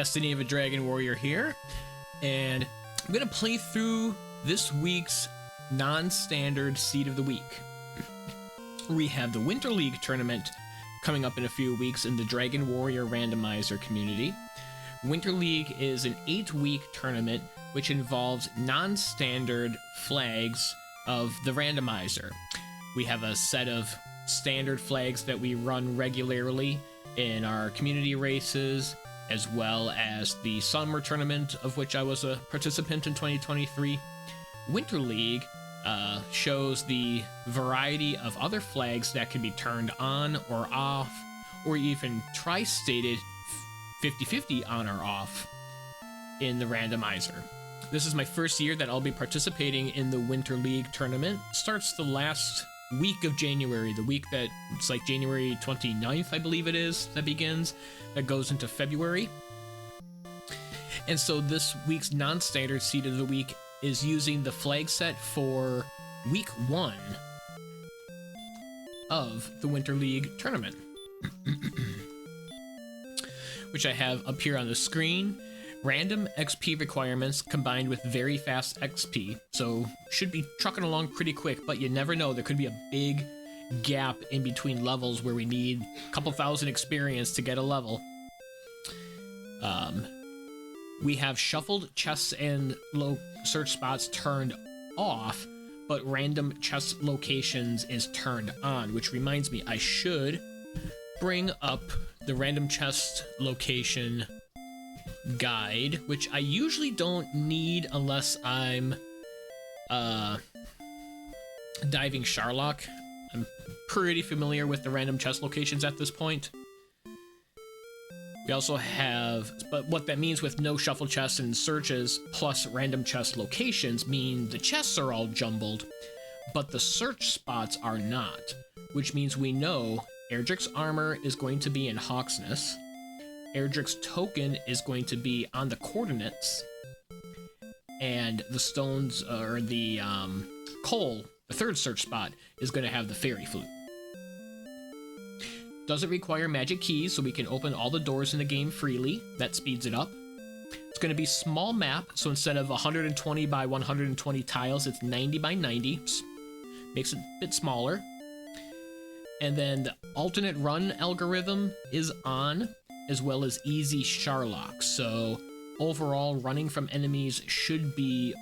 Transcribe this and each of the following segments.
Destiny of a Dragon Warrior here, and I'm going to play through this week's non-standard Seed of the Week. We have the Winter League tournament coming up in a few weeks in the Dragon Warrior Randomizer community. Winter League is an 8-week tournament which involves non-standard flags of the randomizer. We have a set of standard flags that we run regularly in our community races, as well as the summer tournament, of which I was a participant in 2023. Winter League shows the variety of other flags that can be turned on or off, or even tri-stated 50-50 on or off in the randomizer. This is my first year that I'll be participating in the Winter League tournament. Starts the last week of January, the week that it's like January 29th, I believe it is, that begins, that goes into February. And so this week's non-standard Seed of the Week is using the flag set for week 1 of the Winter League tournament, which I have up here on the screen. Random XP requirements combined with very fast XP, so should be trucking along pretty quick, but you never know, there could be a big gap in between levels where we need a couple thousand experience to get a level. We have shuffled chests and search spots turned off, but random chest locations is turned on, which reminds me I should bring up the random chest location guide, which I usually don't need unless I'm diving Charlock. I'm pretty familiar with the random chest locations at this point. We also have, but what that means with no shuffle chests and searches plus random chest locations mean the chests are all jumbled, but the search spots are not, which means we know Erdrick's armor is going to be in Hawksness, Erdrick's token is going to be on the coordinates, and the stones, or the coal, the third search spot, is going to have the fairy flute. Doesn't require magic keys, so we can open all the doors in the game freely. That speeds it up. It's going to be small map, so instead of 120 by 120 tiles, it's 90 by 90. Makes it a bit smaller. And then the alternate run algorithm is on, as well as easy Charlock. So overall, running from enemies should be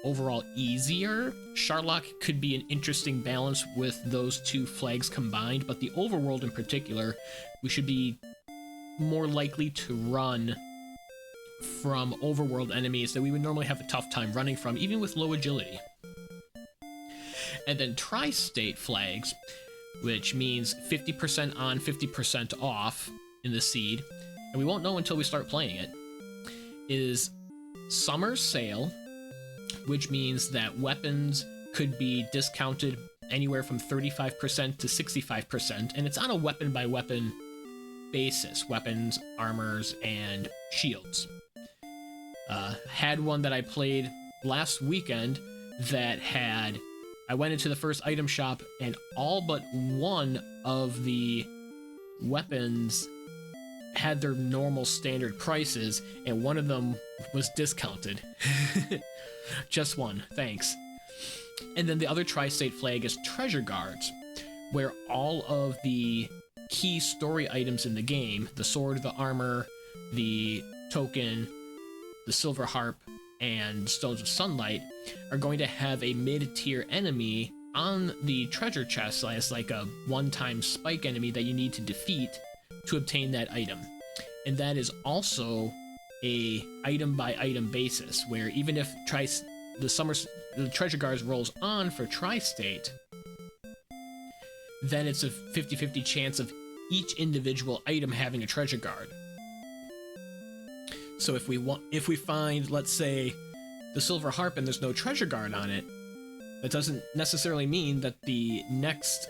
overall easier. Charlock could be an interesting balance with those two flags combined, but the overworld in particular, we should be more likely to run from overworld enemies that we would normally have a tough time running from, even with low agility. And then tri-state flags, which means 50% on, 50% off in the seed, and we won't know until we start playing it, is Summer Sale, which means that weapons could be discounted anywhere from 35% to 65%, and it's on a weapon-by-weapon basis, weapons, armors, and shields. Had one that I played last weekend that had, I went into the first item shop, and all but one of the weapons had their normal standard prices, and one of them was discounted. Just one, thanks. And then the other tri-state flag is Treasure Guards, where all of the key story items in the game, the sword, the armor, the token, the Silver Harp, and Stones of Sunlight, are going to have a mid-tier enemy on the treasure chest as like a one-time spike enemy that you need to defeat to obtain that item. And that is also a item-by-item basis, where even if the Treasure Guards rolls on for Tri-State, then it's a 50-50 chance of each individual item having a Treasure Guard. So if we find, let's say, the Silver Harp and there's no Treasure Guard on it, that doesn't necessarily mean that the next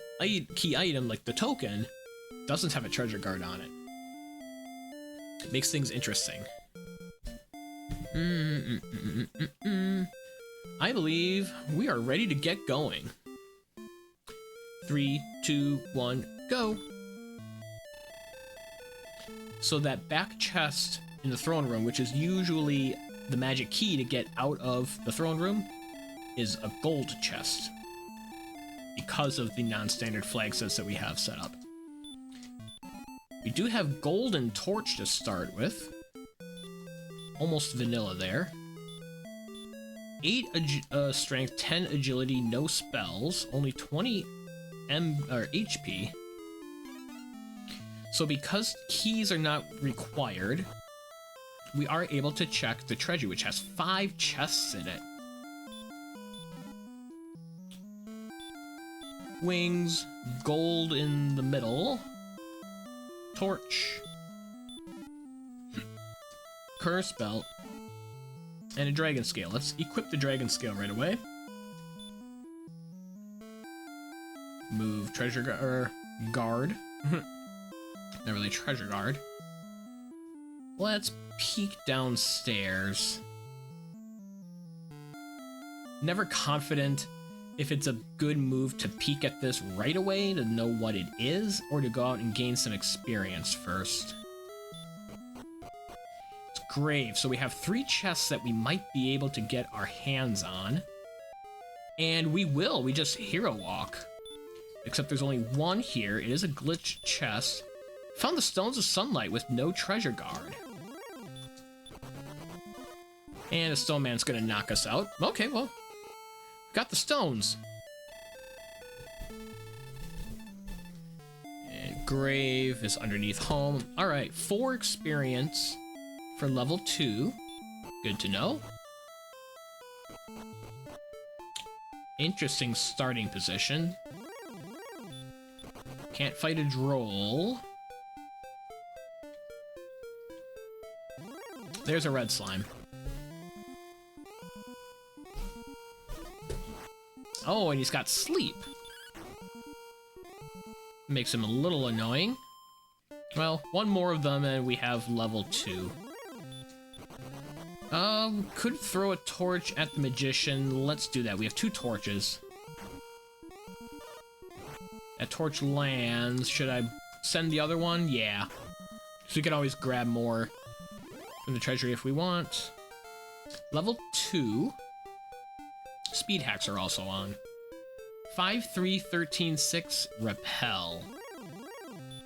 key item, like the token, doesn't have a Treasure Guard on it. It makes things interesting. I believe we are ready to get going. 3, 2, 1, go! So that back chest in the throne room, which is usually the magic key to get out of the throne room, is a gold chest because of the non-standard flag sets that we have set up. We do have golden torch to start with. Almost vanilla there. 8 strength, 10 agility, no spells, only 20 HP. So because keys are not required, we are able to check the treasure, which has 5 chests in it. Wings, gold in the middle, torch, curse belt, and a dragon scale. Let's equip the dragon scale right away. Move treasure guard. Not really treasure guard. Let's peek downstairs. Never confident if it's a good move to peek at this right away to know what it is, or to go out and gain some experience first. It's grave, so we have 3 chests that we might be able to get our hands on. And we just hero walk. Except there's only one here. It is a glitched chest. Found the Stones of Sunlight with no treasure guard. And the Stone Man's gonna knock us out. Okay, well, got the stones. And grave is underneath home. Alright, 4 experience for level 2. Good to know. Interesting starting position. Can't fight a droll. There's a red slime. Oh, and he's got sleep. Makes him a little annoying. Well, one more of them and we have level 2. Could throw a torch at the magician. Let's do that. We have 2 torches. That torch lands. Should I send the other one? Yeah. So we can always grab more from the treasury if we want. Level 2. Speed hacks are also on. 5, 3, 13, 6, repel.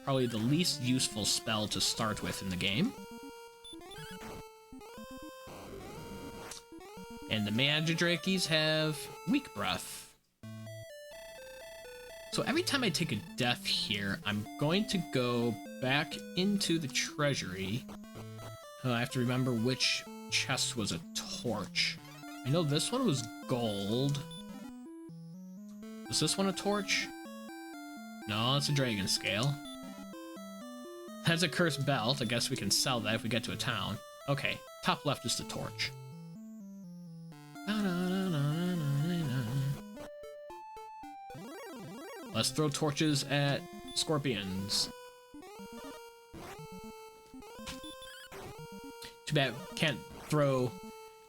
Probably the least useful spell to start with in the game. And the Magidrakes have weak breath. So every time I take a death here, I'm going to go back into the treasury. I have to remember which chest was a torch. I know this one was gold. Is this one a torch? No, it's a dragon scale. That's a cursed belt. I guess we can sell that if we get to a town. Okay, top left is the torch. Let's throw torches at scorpions. Too bad can't throw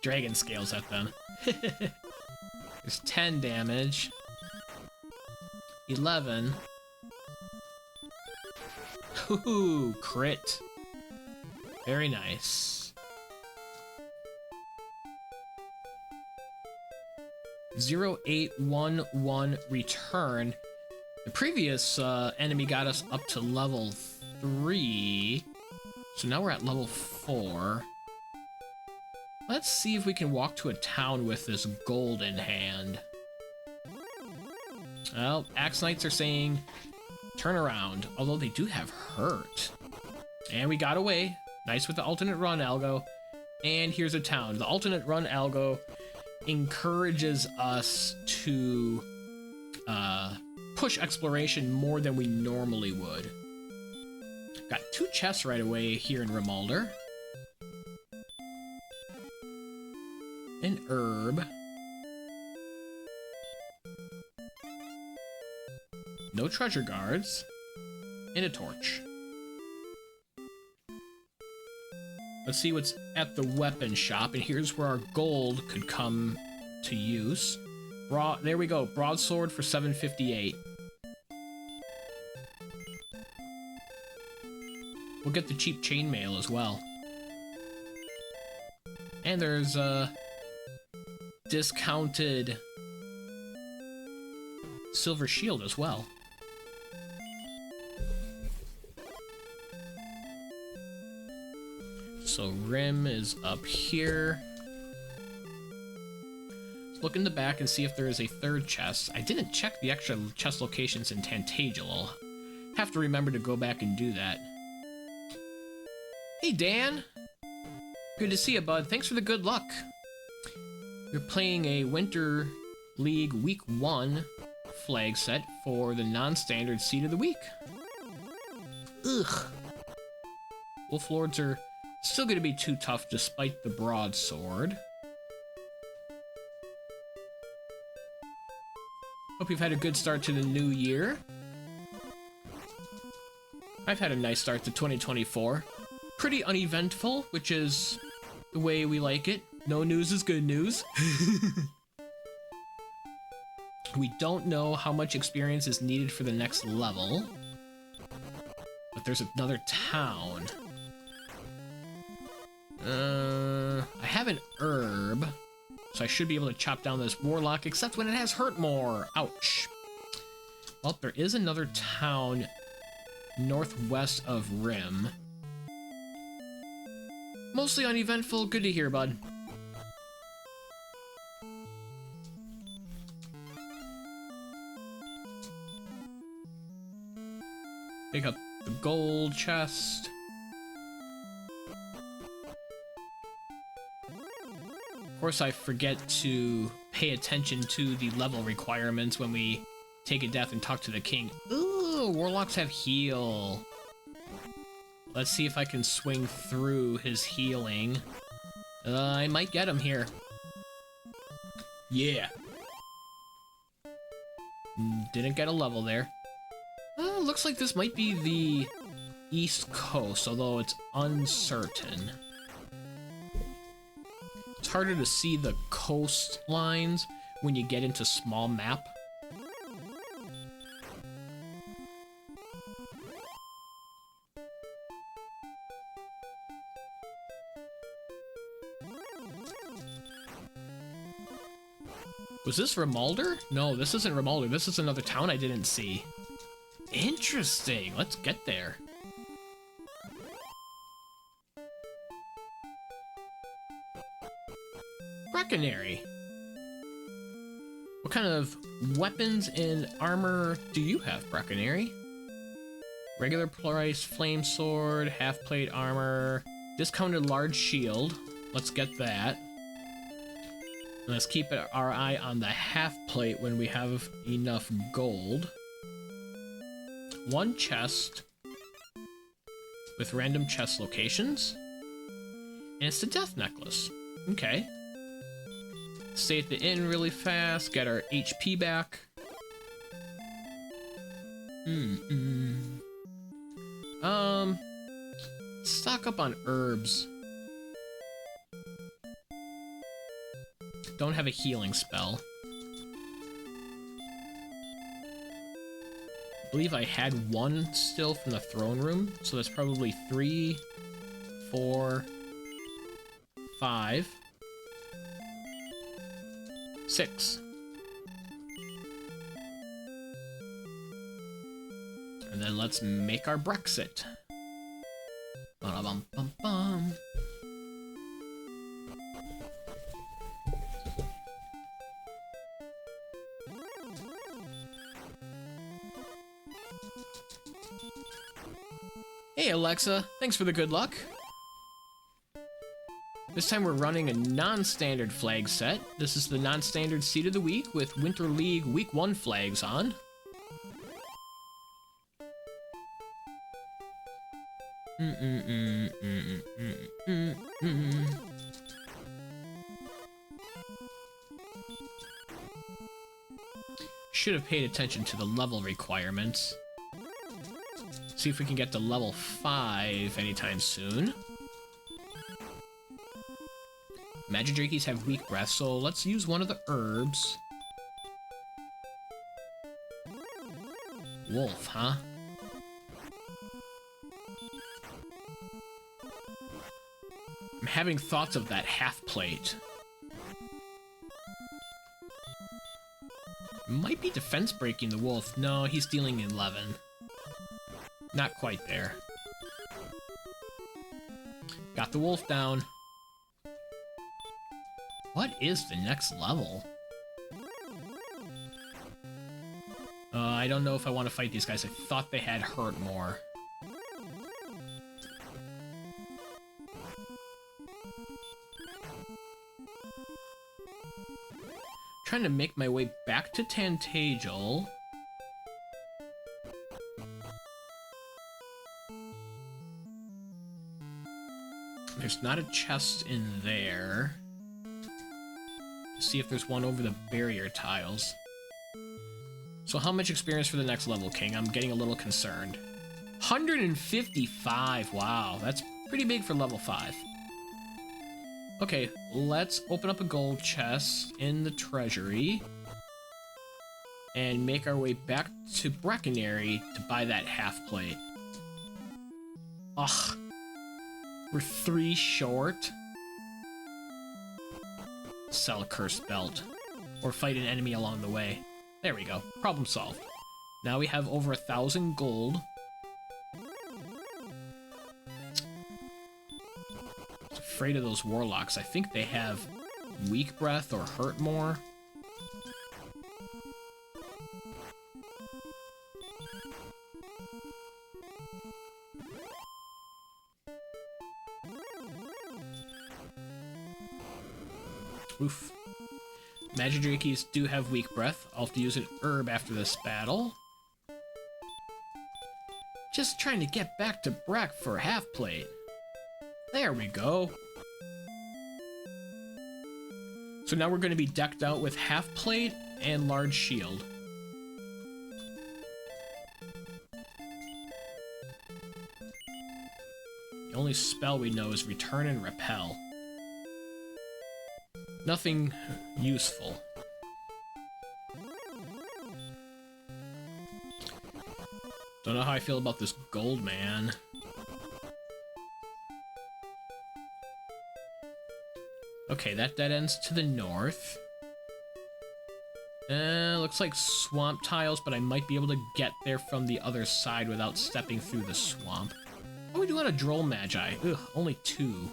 dragon scales at them. There's 10 damage. 11. Ooh, crit. Very nice. 0811 return. The previous enemy got us up to level 3. So now we're at level 4. Let's see if we can walk to a town with this gold in hand. Well, Axe Knights are saying turn around, although they do have hurt. And we got away. Nice with the alternate run algo. And here's a town. The alternate run algo encourages us to push exploration more than we normally would. Got 2 chests right away here in Rimalder. An herb. No treasure guards. And a torch. Let's see what's at the weapon shop, and here's where our gold could come to use. There we go, broadsword for 758. We'll get the cheap chainmail as well. And there's a discounted silver shield as well. So Rim is up here. Let's look in the back and see if there is a third chest. I didn't check the extra chest locations in Tantagel. I'll have to remember to go back and do that. Hey Dan! Good to see you, bud. Thanks for the good luck. You're playing a Winter League Week 1 flag set for the non-standard seed of the week. Ugh. Wolf Lords are still going to be too tough despite the broadsword. Hope you've had a good start to the new year. I've had a nice start to 2024. Pretty uneventful, which is the way we like it. No news is good news. We don't know how much experience is needed for the next level. But there's another town. I have an herb, so I should be able to chop down this warlock, except when it has hurt more. Ouch. Well, there is another town northwest of Rim. Mostly uneventful. Good to hear, bud. Pick up the gold chest. Of course, I forget to pay attention to the level requirements when we take a death and talk to the king. Ooh, warlocks have heal. Let's see if I can swing through his healing. I might get him here. Yeah. Didn't get a level there. Looks like this might be the East Coast, although it's uncertain. It's harder to see the coastlines when you get into small map. Was this Rimalder? No, this isn't Rimalder. This is another town I didn't see. Interesting. Let's get there. Brecconary. What kind of weapons and armor do you have, Brecconary? Regular price flame sword, half plate armor, discounted large shield. Let's get that. Let's keep our eye on the half plate when we have enough gold. One chest with random chest locations. And it's the death necklace. Okay. Stay at the inn really fast, get our HP back. Stock up on herbs. Don't have a healing spell. I believe I had one still from the throne room, so that's probably 3, 4, 5, 6. And then let's make our Brexit. Ba-da-bum-bum-bum. Hey Alexa, thanks for the good luck. This time we're running a non-standard flag set. This is the non-standard seed of the week with Winter League Week 1 flags on. Should have paid attention to the level requirements. See if we can get to level 5 anytime soon. Magidrakies have weak breath, so let's use one of the herbs. Wolf, huh? I'm having thoughts of that half plate. Might be defense breaking the wolf. No, he's dealing 11. Not quite there. Got the wolf down. What is the next level? I don't know if I want to fight these guys. I thought they had hurt more. Trying to make my way back to Tantagel. There's not a chest in there. See if there's one over the barrier tiles. So how much experience for the next level, King? I'm getting a little concerned. 155, wow, that's pretty big for level 5. Okay, let's open up a gold chest in the treasury and make our way back to Breckenary to buy that half plate. Ugh, we're 3 short. Sell a cursed belt or fight an enemy along the way. There we go, problem solved. Now we have over 1,000 gold. Afraid of those warlocks. I think they have weak breath or hurt more. Oof. Magidrakes do have weak breath. I'll have to use an herb after this battle. Just trying to get back to Breck for half plate. There we go. So now we're going to be decked out with half plate and large shield. The only spell we know is return and repel. Nothing useful. Don't know how I feel about this gold man. Okay, that dead ends to the north. Looks like swamp tiles, but I might be able to get there from the other side without stepping through the swamp. What are we doing on a Droll Magi? Ugh, only 2.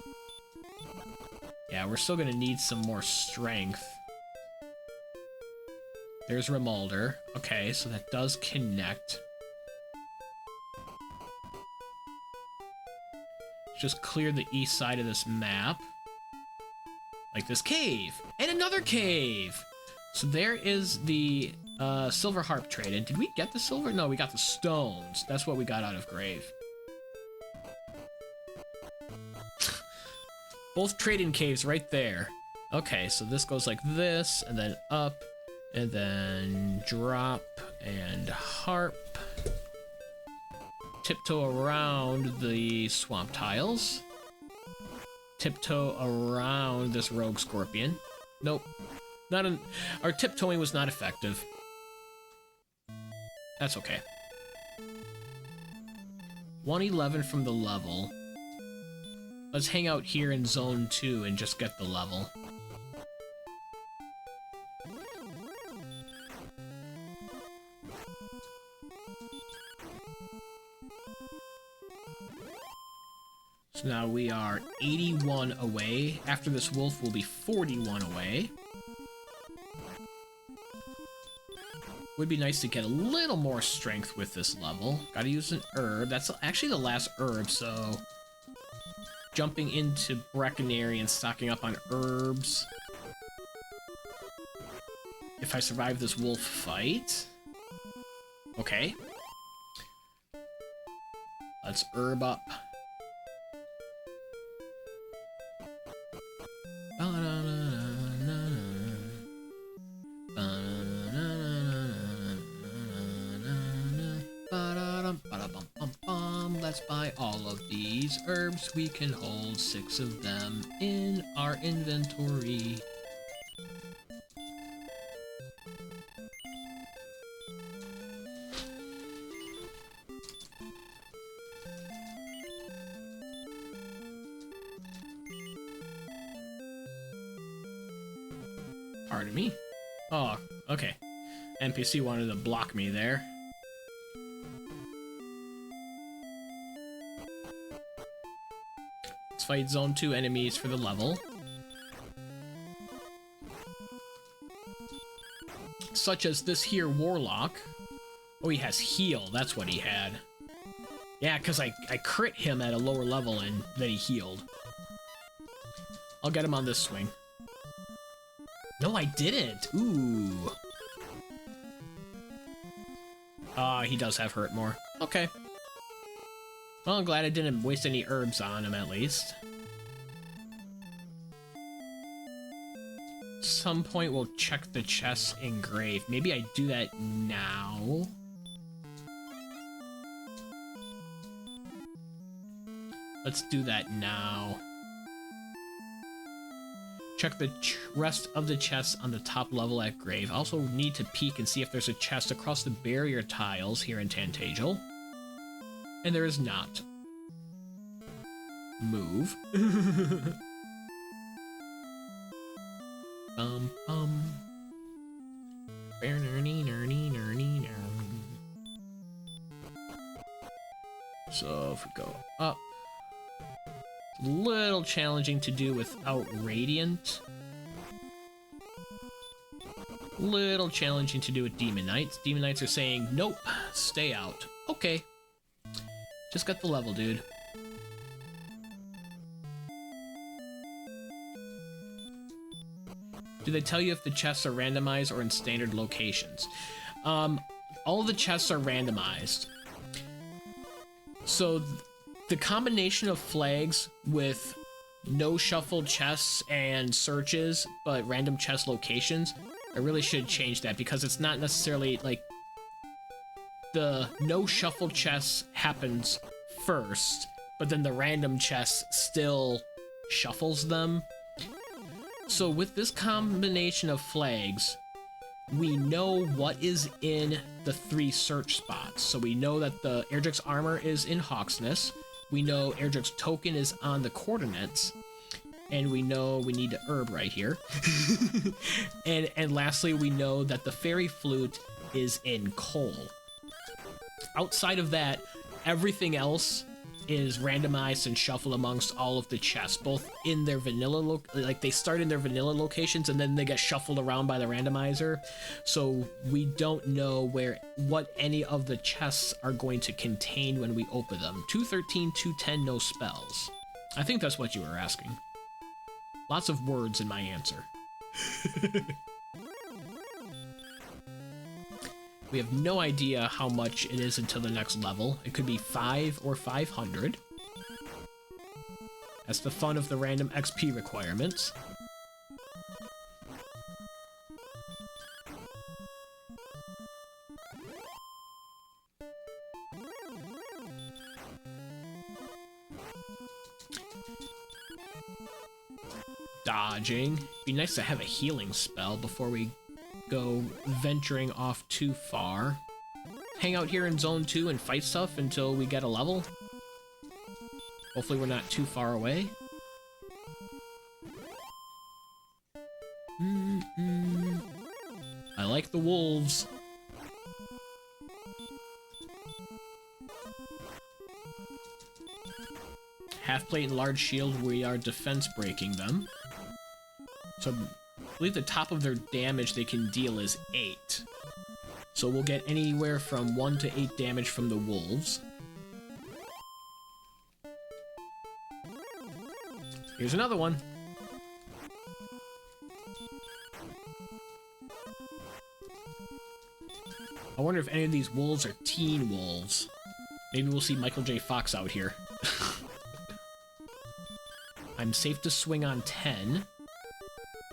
Yeah, we're still gonna need some more strength. There's Rimalder. Okay, so that does connect. Just clear the east side of this map. Like this cave! And another cave! So there is the Silver Harp trade. And did we get the silver? No, we got the stones. That's what we got out of Grave. Both trade-in caves right there. Okay, so this goes like this, and then up, and then drop, and harp. Tiptoe around the swamp tiles. Tiptoe around this rogue scorpion. Nope. Our tiptoeing was not effective. That's okay. 111 from the level. Let's hang out here in zone 2 and just get the level. So now we are 81 away. After this wolf, we'll be 41 away. Would be nice to get a little more strength with this level. Gotta use an herb. That's actually the last herb, so jumping into Breckenary and stocking up on herbs. If I survive this wolf fight. Okay. Let's herb up. Let's buy all of these herbs. We can hold 6 of them in our inventory. Pardon me. Oh, okay. NPC wanted to block me there. Let's fight Zone 2 enemies for the level. Such as this here Warlock. Oh, he has heal. That's what he had. Yeah, because I crit him at a lower level and then he healed. I'll get him on this swing. No, I didn't. Ooh. He does have hurt more. Okay. Well, I'm glad I didn't waste any herbs on him, at least. At some point, we'll check the chest engraved. Maybe I do that now. Let's do that now. Check the rest of the chests on the top level at Grave. I also need to peek and see if there's a chest across the barrier tiles here in Tantagel. And there is not. Move. Bum bum. So if we go up. It's a little challenging to do without Radiant. Little challenging to do with Demon Knights. Demon Knights are saying, nope, stay out. Okay. Just got the level, dude. Do they tell you if the chests are randomized or in standard locations? All the chests are randomized. So the combination of flags with no shuffled chests and searches, but random chest locations, I really should change that because it's not necessarily like the no shuffled chests happens first, but then the random chest still shuffles them. So with this combination of flags, we know what is in the 3 search spots. So we know that the Erdrick's armor is in Hawksness. We know Erdrick's token is on the coordinates. And we know we need the herb right here. and lastly, we know that the fairy flute is in coal. Outside of that, everything else is randomized and shuffled amongst all of the chests, both in their vanilla like they start in their vanilla locations and then they get shuffled around by the randomizer. So we don't know what any of the chests are going to contain when we open them. 213, 210, no spells. I think that's what you were asking. Lots of words in my answer. We have no idea how much it is until the next level. It could be 5 or 500. That's the fun of the random XP requirements. Dodging. Be nice to have a healing spell before we go venturing off too far. Hang out here in Zone 2 and fight stuff until we get a level. Hopefully we're not too far away. I like the wolves. Half plate and large shield, we are defense breaking them. So I believe the top of their damage they can deal is 8. So we'll get anywhere from 1 to 8 damage from the wolves. Here's another one. I wonder if any of these wolves are teen wolves. Maybe we'll see Michael J. Fox out here. I'm safe to swing on 10.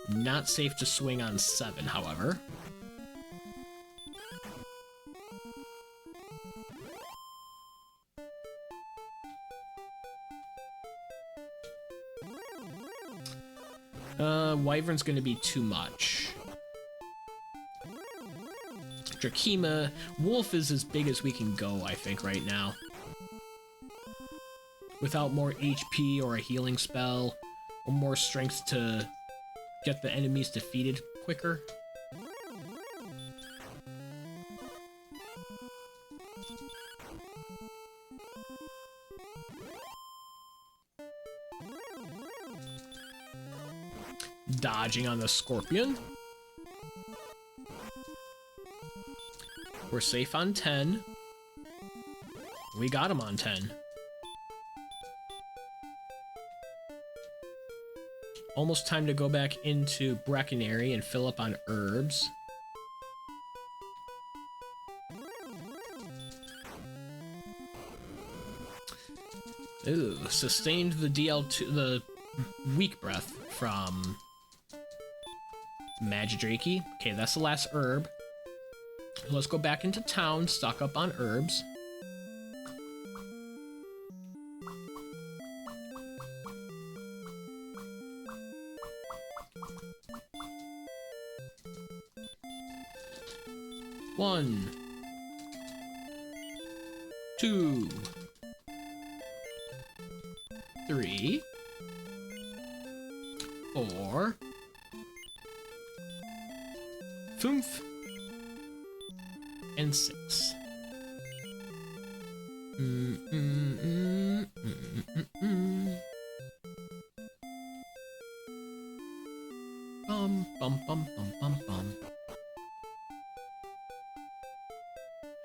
Not safe to swing on 7, however. Wyvern's gonna be too much. Drakima, Wolf is as big as we can go, I think, right now. Without more HP or a healing spell, or more strength to get the enemies defeated. quicker. Dodging on the scorpion. We're safe on 10. We got him on 10. Almost time to go back into Brecconary and fill up on herbs. Ooh, sustained the DL2, the weak breath from Magidrake. Okay, that's the last herb. Let's go back into town, stock up on herbs. One, 2, 3, 4, Foomph, and 6. Bum, bum, bum, bum, bum, bum.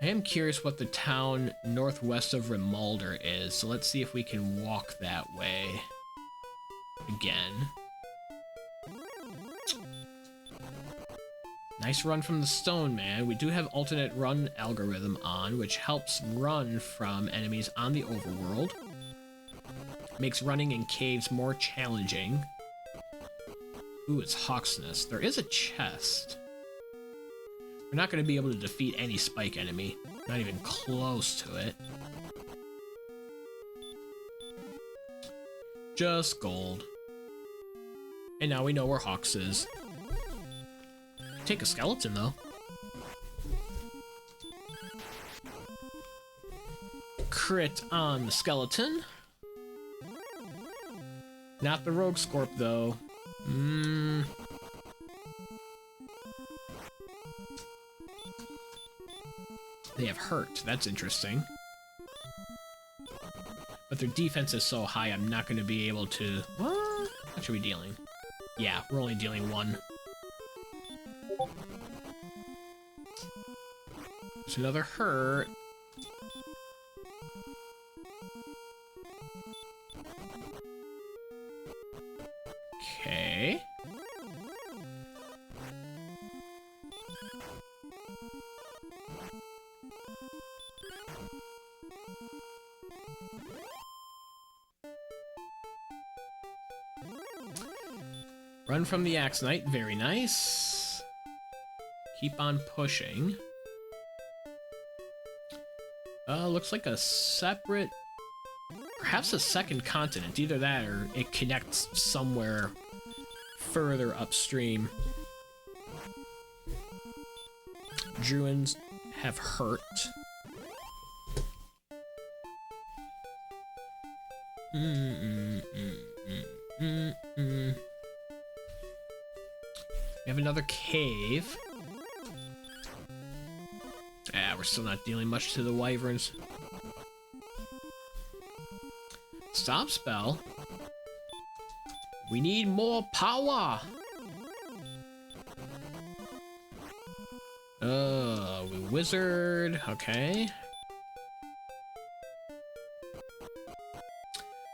I am curious what the town northwest of Rimalder is, so let's see if we can walk that way again. Nice run from the stone, man. We do have alternate run algorithm on, which helps run from enemies on the overworld. Makes running in caves more challenging. Ooh, it's Hawk's Nest. There is a chest. We're not going to be able to defeat any spike enemy. Not even close to it. Just gold. And now we know where Hawks is. Take a skeleton, though. Crit on the skeleton. Not the rogue scorp, though. They have hurt. That's interesting. But their defense is so high, I'm not going to be able to... What? What should we be dealing? Yeah, we're only dealing 1. There's another hurt. Okay. Run from the Axe Knight, very nice. Keep on pushing. Looks like a separate... Perhaps a second continent, either that or it connects somewhere further upstream. Druids have hurt. We have another cave. Ah, we're still not dealing much to the wyverns. Stopspell? We need more power! We wizard, okay.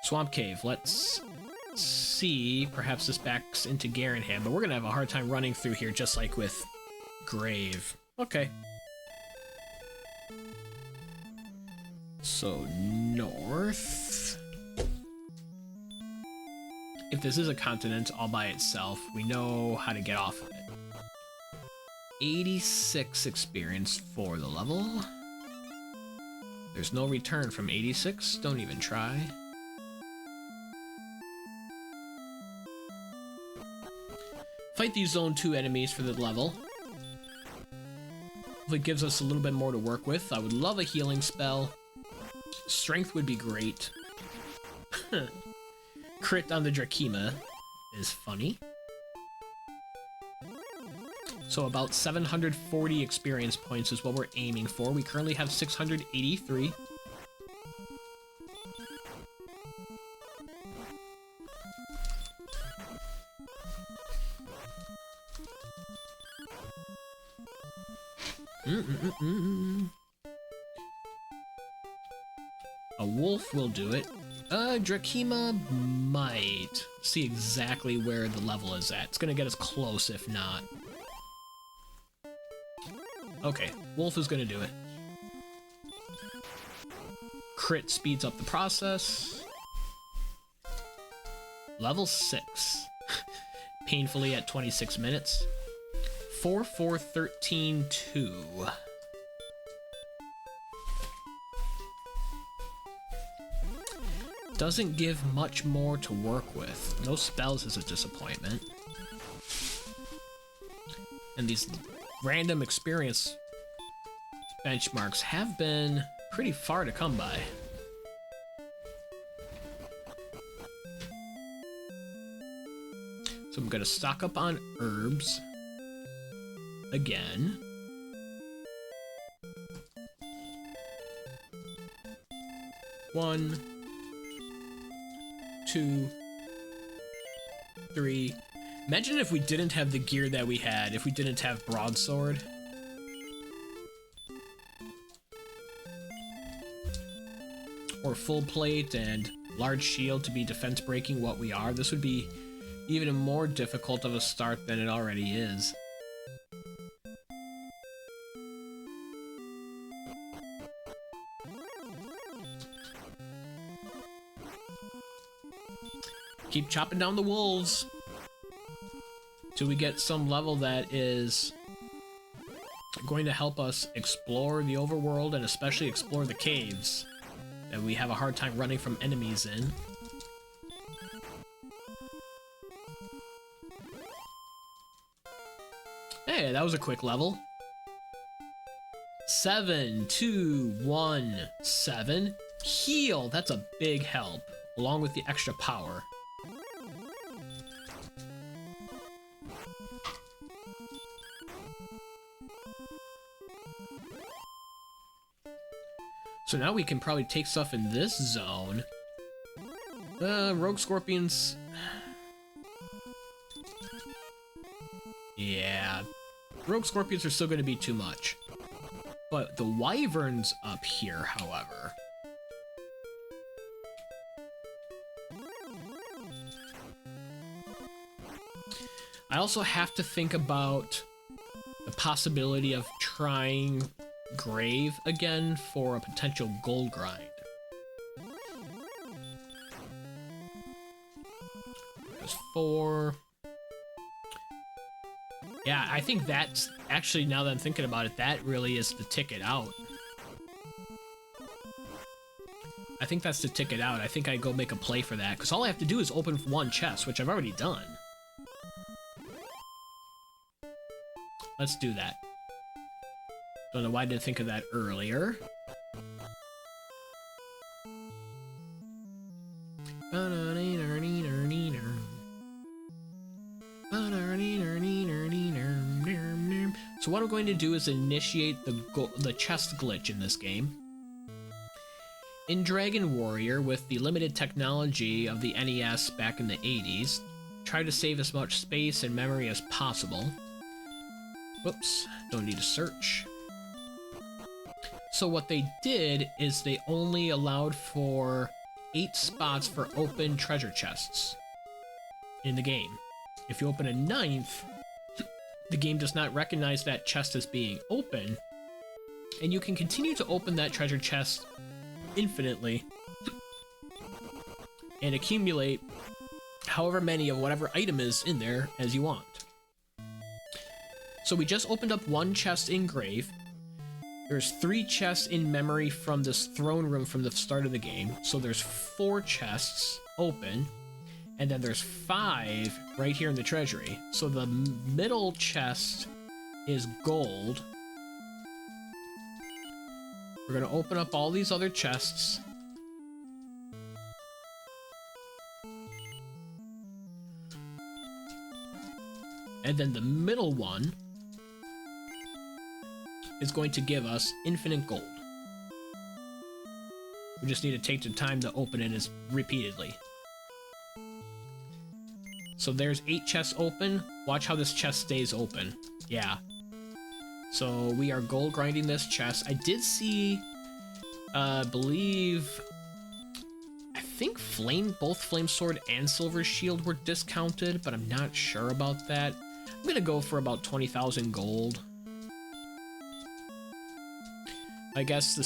Swamp Cave, let's see. Perhaps this backs into Garenham, but we're gonna have a hard time running through here just like with Grave. Okay. So, north. If this is a continent all by itself, we know how to get off of it. 86 experience for the level. There's no return from 86, don't even try. Fight these Zone 2 enemies for the level. If it gives us a little bit more to work with, I would love a healing spell. Strength would be great. Crit on the Drakima is funny. So about 740 experience points is what we're aiming for. We currently have 683. A wolf will do it. Drakima might see exactly where the level is at. It's gonna get us close if not. Okay, wolf is gonna do it. Crit speeds up the process. Level 6. Painfully at 26 minutes. 4, 4, 13, 2. Doesn't give much more to work with. No spells is a disappointment. And these random experience benchmarks have been pretty far to come by. So I'm gonna stock up on herbs again. One, 2, 3. Imagine if we didn't have the gear that we had, if we didn't have broadsword. Or full plate and large shield to be defense breaking what we are. This would be even a more difficult of a start than it already is. Keep chopping down the wolves till we get some level that is going to help us explore the overworld and especially explore the caves that we have a hard time running from enemies in. Hey, that was a quick level. 7, 2, 1, 7. Heal, that's a big help, along with the extra power. So now we can probably take stuff in this zone. Rogue scorpions. Yeah. Rogue scorpions are still going to be too much. But the wyverns up here, however. I also have to think about the possibility of trying Grave again for a potential gold grind. There's 4. Yeah, I think that's actually, now that I'm thinking about it, that really is the ticket out. I think that's the ticket out. I think I go make a play for that, because all I have to do is open one chest, which I've already done. Let's do that. Don't know why I didn't think of that earlier. So what I'm going to do is initiate the chest glitch in this game. In Dragon Warrior, with the limited technology of the NES back in the 80s, try to save as much space and memory as possible. Whoops, don't need to search. So what they did is they only allowed for 8 spots for open treasure chests in the game. If you open a 9th, the game does not recognize that chest as being open, and you can continue to open that treasure chest infinitely and accumulate however many of whatever item is in there as you want. So we just opened up one chest in Grave. There's 3 chests in memory from this throne room from the start of the game. So there's 4 chests open. And then there's 5 right here in the treasury. So the middle chest is gold. We're going to open up all these other chests. And then the middle one is going to give us infinite gold. We just need to take the time to open it repeatedly. So there's 8 chests open. Watch how this chest stays open. Yeah. So we are gold grinding this chest. I did see, I think both Flame Sword and Silver Shield were discounted, but I'm not sure about that. I'm gonna go for about 20,000 gold. I guess the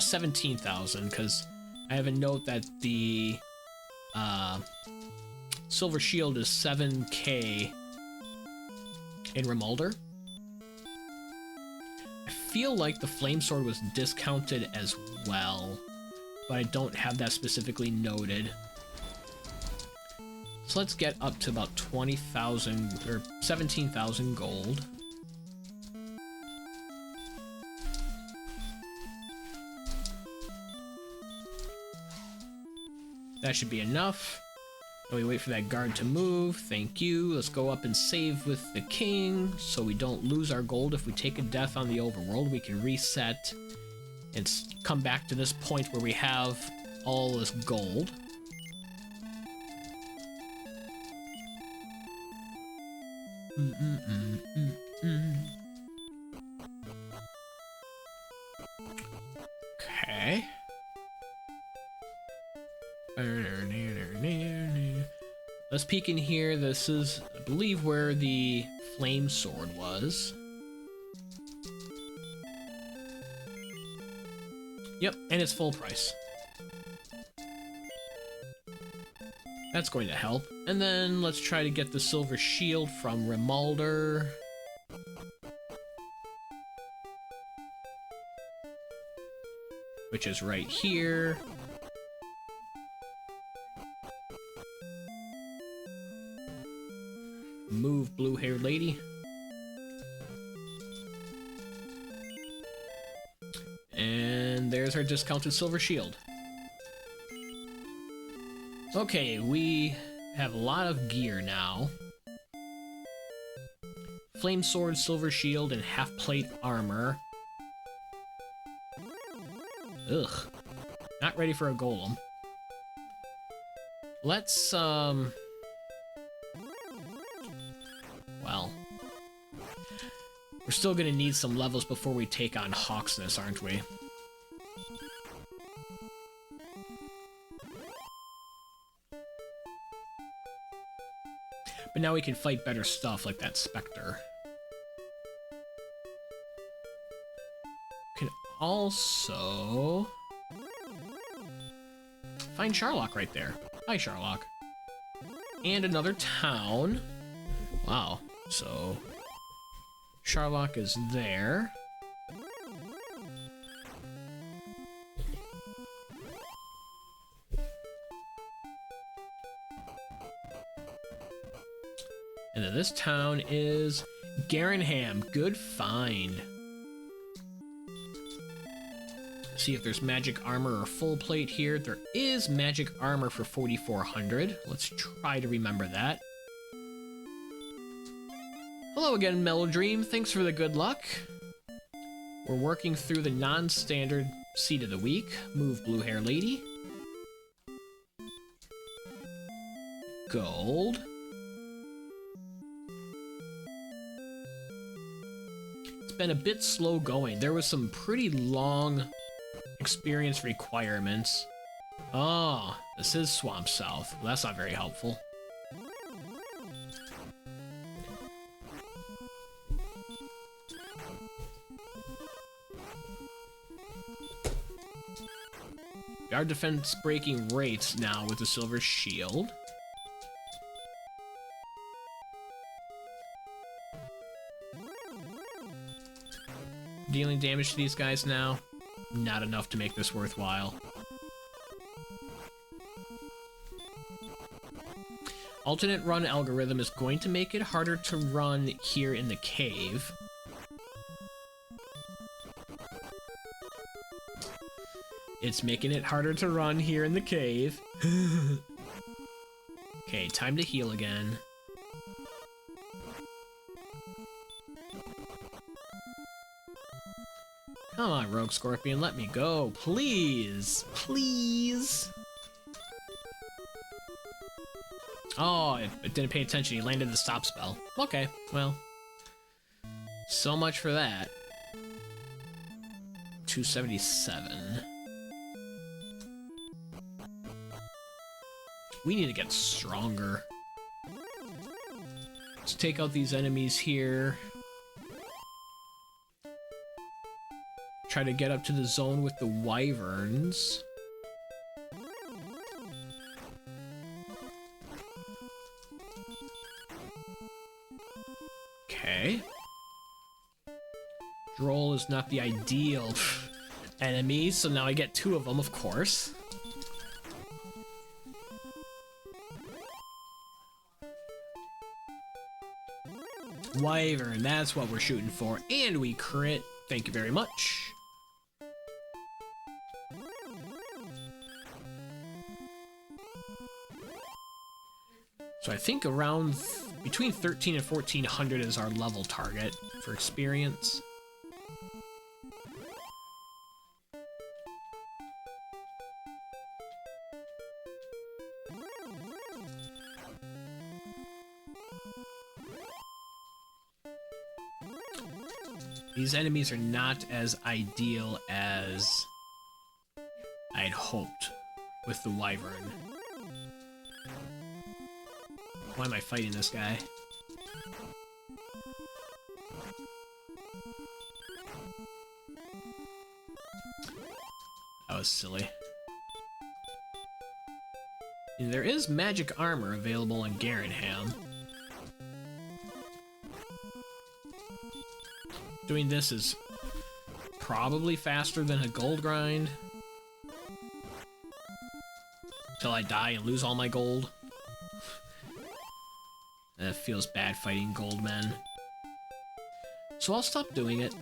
17,000, because I have a note that the Silver Shield is 7k in Remolder. I feel like the Flame Sword was discounted as well, but I don't have that specifically noted. So let's get up to about 20,000 or 17,000 gold. That should be enough. And we wait for that guard to move. Thank you. Let's go up and save with the king so we don't lose our gold. If we take a death on the overworld, we can reset and come back to this point where we have all this gold. Okay. Let's peek in here. This is, I believe, where the Flame Sword was. Yep, and it's full price. That's going to help. And then let's try to get the Silver Shield from Remolder. Which is right here. Move, blue-haired lady. And there's our discounted Silver Shield. Okay, we have a lot of gear now. Flame Sword, Silver Shield, and half-plate armor. Ugh. Not ready for a golem. Let's, well... We're still gonna need some levels before we take on Hawksness, aren't we? But now we can fight better stuff like that Spectre. Can also find Charlock right there. Hi, Charlock. And another town. Wow. So Charlock is there. And then this town is Garenham. Good find. See if there's magic armor or full plate here. There is magic armor for 4,400. Let's try to remember that. Hello again, Melodream. Thanks for the good luck. We're working through the non-standard seed of the week. Move, blue hair lady. Gold. It's been a bit slow going. There was some pretty long experience requirements. Oh, this is Swamp South. Well, that's not very helpful. We are defense breaking rates now with the Silver Shield. Dealing damage to these guys now. Not enough to make this worthwhile. Alternate run algorithm is going to make it harder to run here in the cave. It's making it harder to run here in the cave. Okay, time to heal again. Come on, Rogue Scorpion, let me go, please. Please. Oh, it didn't pay attention. He landed the stop spell. Okay, well. So much for that. 277. We need to get stronger. Let's take out these enemies here. Try to get up to the zone with the wyverns. Okay. Droll is not the ideal enemy, so now I get 2 of them, of course. Wyvern, that's what we're shooting for. And we crit. Thank you very much. So I think around between 13 and 1400 is our level target for experience. These enemies are not as ideal as I'd hoped with the wyvern. Why am I fighting this guy? That was silly. And there is magic armor available in Garenham. Doing this is probably faster than a gold grind. Till I die and lose all my gold. It feels bad fighting gold men. So I'll stop doing it.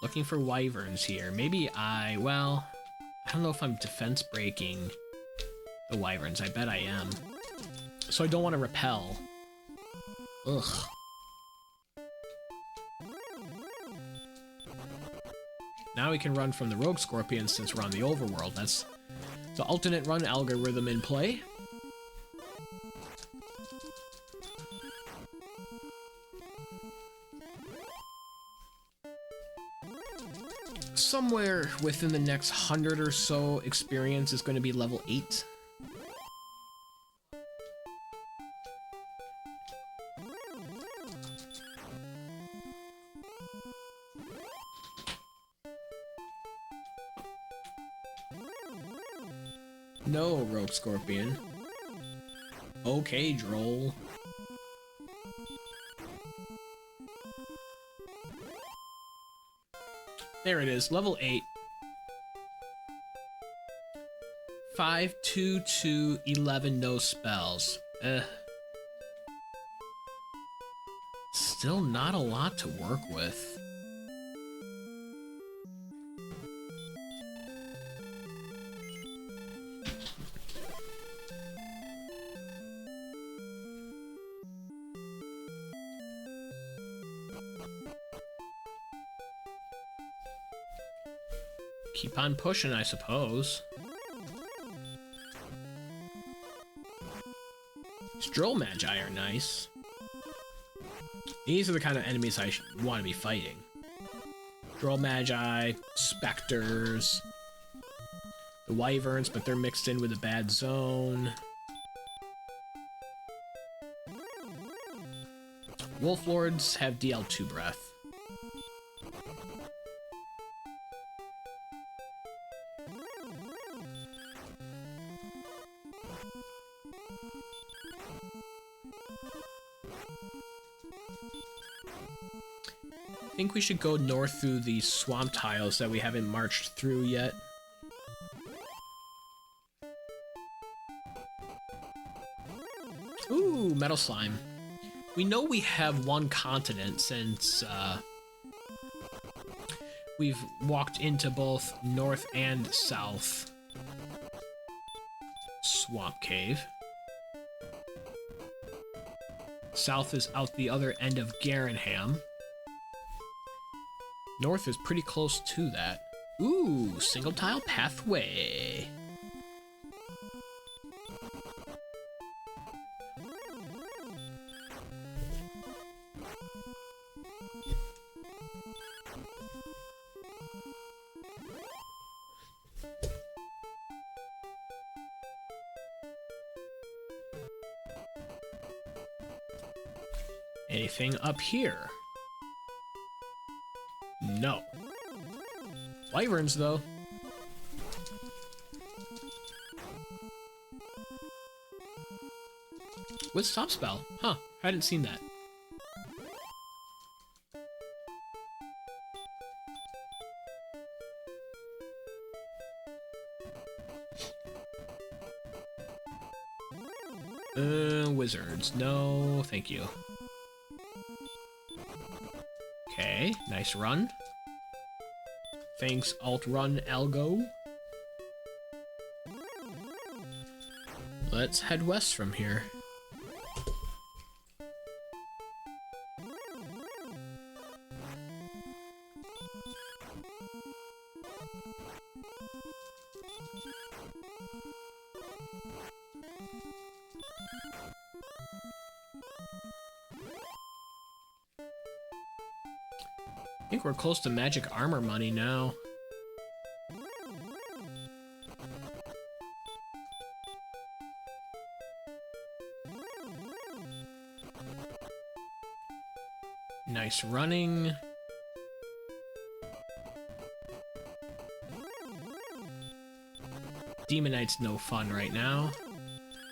Looking for wyverns here. Maybe well, I don't know if I'm defense breaking the wyverns. I bet I am. So I don't want to repel. Ugh. Now we can run from the Rogue Scorpion since we're on the overworld. That's the alternate run algorithm in play. Somewhere within the next 100 or so experience is going to be level 8. No, Rogue Scorpion. Okay, Droll. There it is, level 8. 5, 2, 2, 11, no spells. Still not a lot to work with. Keep on pushing, I suppose. Stroll Magi are nice. These are the kind of enemies I want to be fighting. Droll Magi, Specters, the Wyverns, but they're mixed in with a bad zone. Wolf Lords have DL2 breath. I think we should go north through the swamp tiles that we haven't marched through yet. Ooh, metal slime. We know we have one continent since we've walked into both north and south swamp cave. South is out the other end of Garenham. North is pretty close to that. Ooh, single tile pathway. Anything up here? No. Wyverns, though. With stopspell. Huh, I hadn't seen that. Wizards. No, thank you. Okay, nice run. Thanks, alt run algo. Let's head west from here. I think we're close to magic armor money now. Nice running. Demon Knight's no fun right now.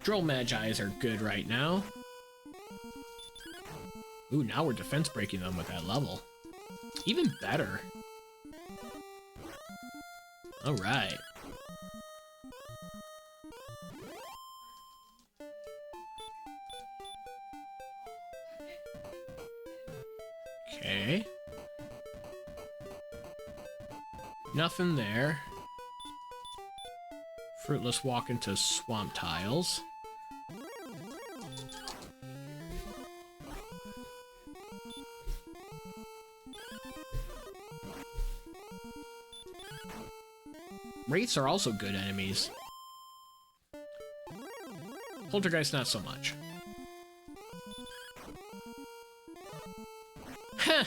Droll Magi's are good right now. Ooh, now we're defense breaking them with that level. Even better. Alright. Okay. Nothing there. Fruitless walk into swamp tiles. Wraiths are also good enemies. Poltergeist, not so much. Heh!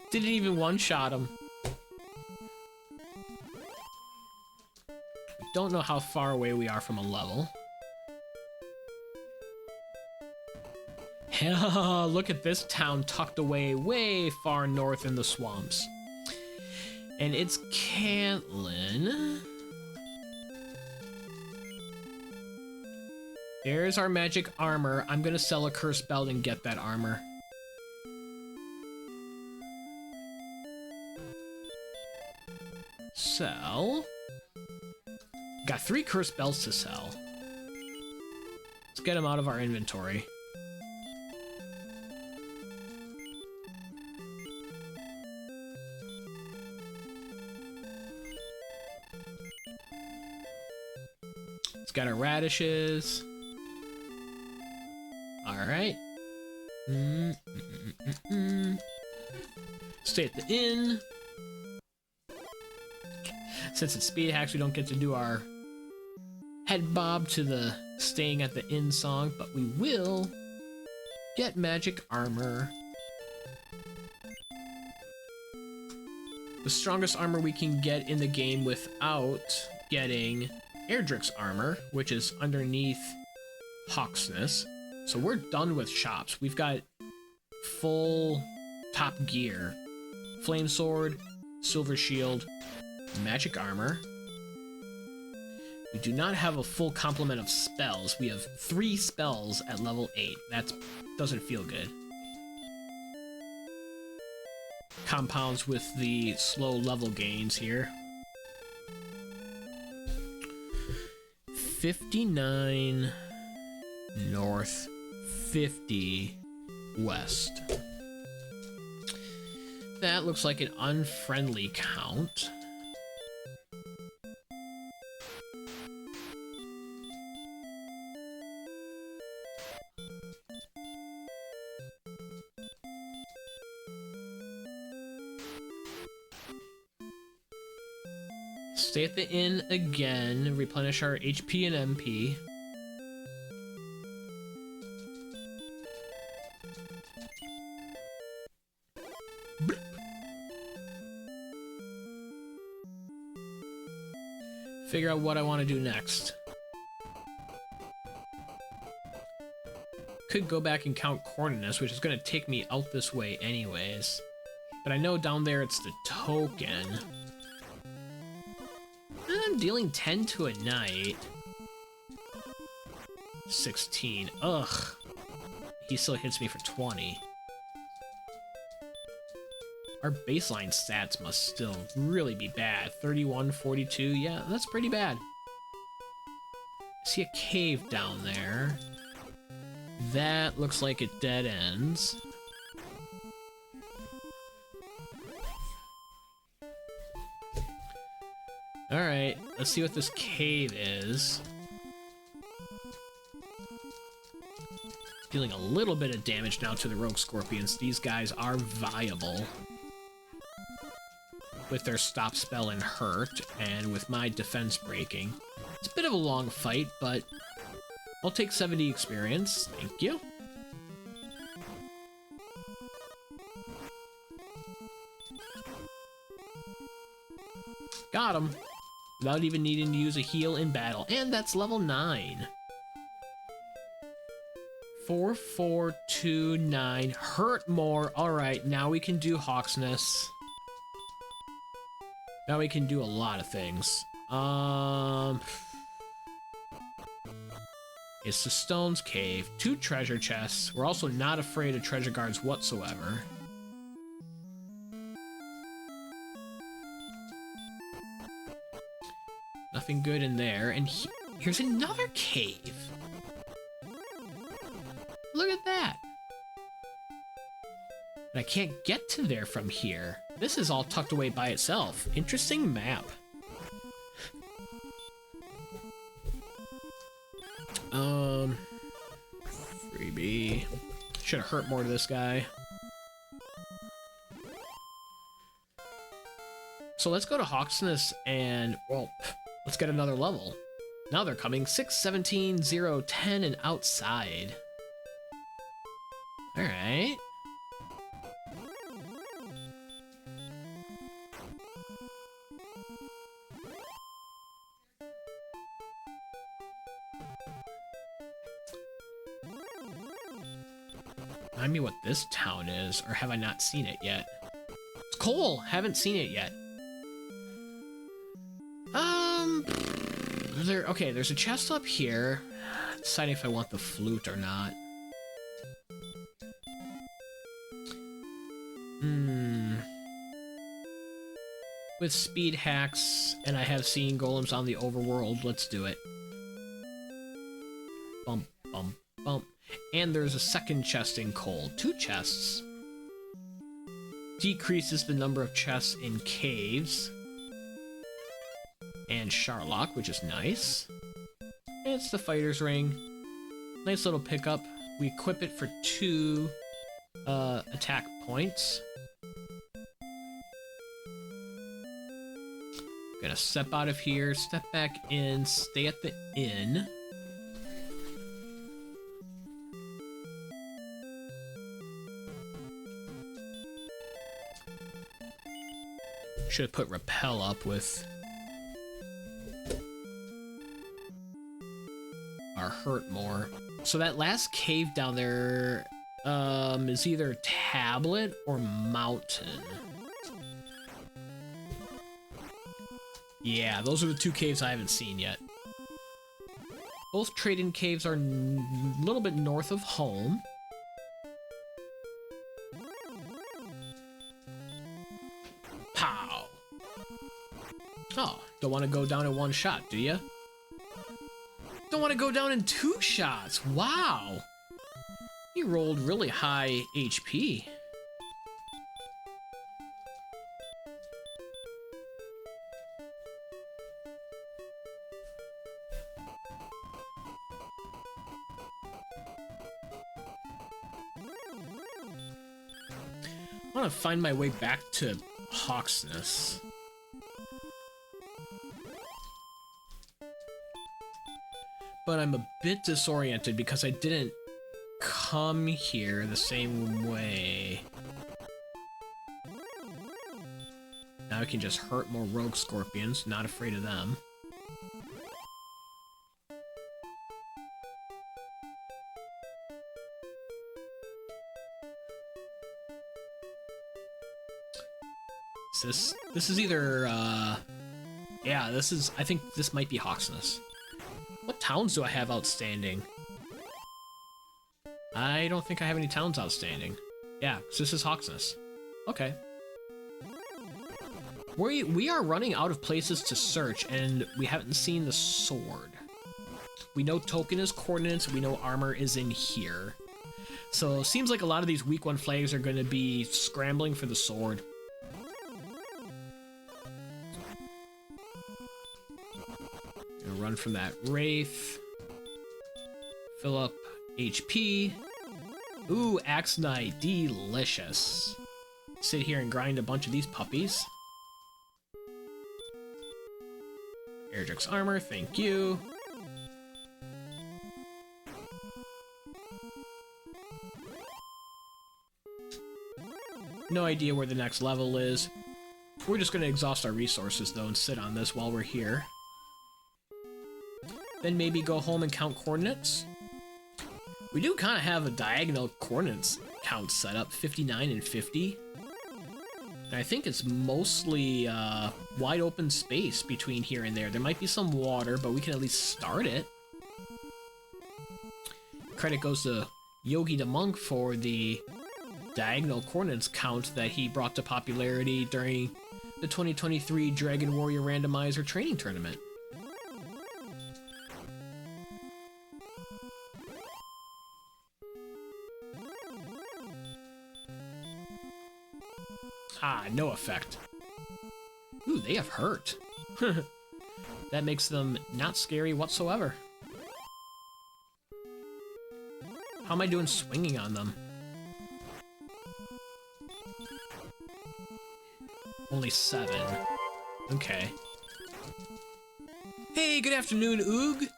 Didn't even one-shot him. Don't know how far away we are from a level. Look at this town tucked away way far north in the swamps. And it's Cantlin. There's our magic armor. I'm gonna sell a cursed belt and get that armor. Sell. Got 3 cursed belts to sell. Let's get them out of our inventory. Let's get our radishes. Alright. Stay at the inn. Since it's speed hacks, we don't get to do our head bob to the staying at the inn song, but we will get magic armor. The strongest armor we can get in the game without getting Erdrick's armor, which is underneath Hawksness. So we're done with shops. We've got full top gear. Flame sword, silver shield, magic armor. We do not have a full complement of spells. We have 3 spells at level 8. That doesn't feel good. Compounds with the slow level gains here. 59 north, 50 west. That looks like an unfriendly count. stay at the inn again, replenish our HP and MP. Figure out what I want to do next. Could go back and count Corninus, which is going to take me out this way anyways. But I know down there it's the token. And I'm dealing 10 to a night. 16. Ugh. He still hits me for 20. Our baseline stats must still really be bad. 31, 42. Yeah, that's pretty bad. I see a cave down there. That looks like it dead ends. Alright, let's see what this cave is. Dealing a little bit of damage now to the rogue scorpions. These guys are viable. With their stop spell and hurt, and with my defense breaking. It's a bit of a long fight, but I'll take 70 experience. Thank you. Got him. Without even needing to use a heal in battle. And that's level 9. 4, 4, 2, 9. Hurt more. Alright, now we can do Hawksness. Now we can do a lot of things. It's the Stone's Cave. 2 treasure chests. We're also not afraid of treasure guards whatsoever. Nothing good in there. And here's another cave. Look at that. And I can't get to there from here. This is all tucked away by itself. Interesting map. Freebie. Should have hurt more to this guy. So let's go to Hawksness and, well, let's get another level. Now they're coming. 6, 17, 0, 10, and outside. Alright. Remind me what this town is, or have I not seen it yet? It's Cole! Haven't seen it yet. Okay, there's a chest up here. Deciding if I want the flute or not. With speed hacks, and I have seen golems on the overworld, let's do it. Bump, bump, bump. And there's a second chest in coal. 2 chests. Decreases the number of chests in caves. And Charlock, which is nice. And it's the fighter's ring. Nice little pickup. We equip it for 2 attack points. Gonna step out of here, step back in, stay at the inn. Should have put repel up with our hurt more. So that last cave down there is either tablet or mountain. Yeah, those are the 2 caves I haven't seen yet. Both trade-in caves are a little bit north of home. Pow! Oh, don't want to go down in 1 shot, do you? Don't want to go down in 2 shots. Wow! You rolled really high HP. I want to find my way back to Hawksness. but I'm a bit disoriented because I didn't come here the same way. Now I can just hurt more rogue scorpions, not afraid of them. This is either, yeah, I think this might be Hawksness. What towns do I have outstanding? I don't think I have any towns outstanding. Yeah, so this is Hawksness. Okay. We are running out of places to search, and we haven't seen the sword. We know token is coordinates, we know armor is in here. So it seems like a lot of these week 1 flags are going to be scrambling for the sword. Gonna run from that Wraith. Fill up HP. Ooh, Axe Knight, delicious. Sit here and grind a bunch of these puppies. Erdrick's armor, thank you. No idea where the next level is. We're just gonna exhaust our resources though and sit on this while we're here. Then maybe go home and count coordinates. We do kind of have a diagonal coordinates count set up, 59 and 50. And I think it's mostly wide open space between here and there. There might be some water, but we can at least start it. Credit goes to Yogi the Monk for the diagonal coordinates count that he brought to popularity during the 2023 Dragon Warrior Randomizer training tournament. Ah, no effect. Ooh, they have hurt. That makes them not scary whatsoever. How am I doing swinging on them? Only 7. Okay. Hey, good afternoon, Oog.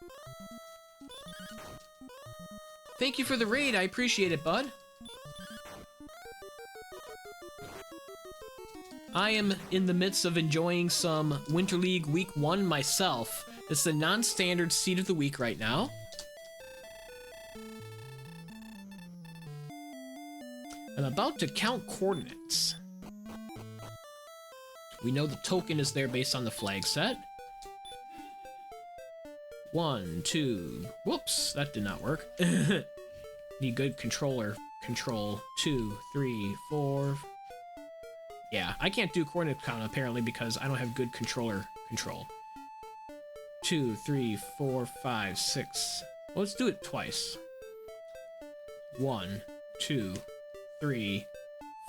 Thank you for the raid, I appreciate it, bud. I am in the midst of enjoying some Winter League Week 1 myself. It's the non-standard seed of the week right now. I'm about to count coordinates. We know the token is there based on the flag set. 1, 2, whoops, that did not work. Need good controller control. 2, 3, 4. Yeah, I can't do coordinate count apparently because I don't have good controller control. 2, 3, 4, 5, 6. Well, let's do it twice. 1, 2, 3,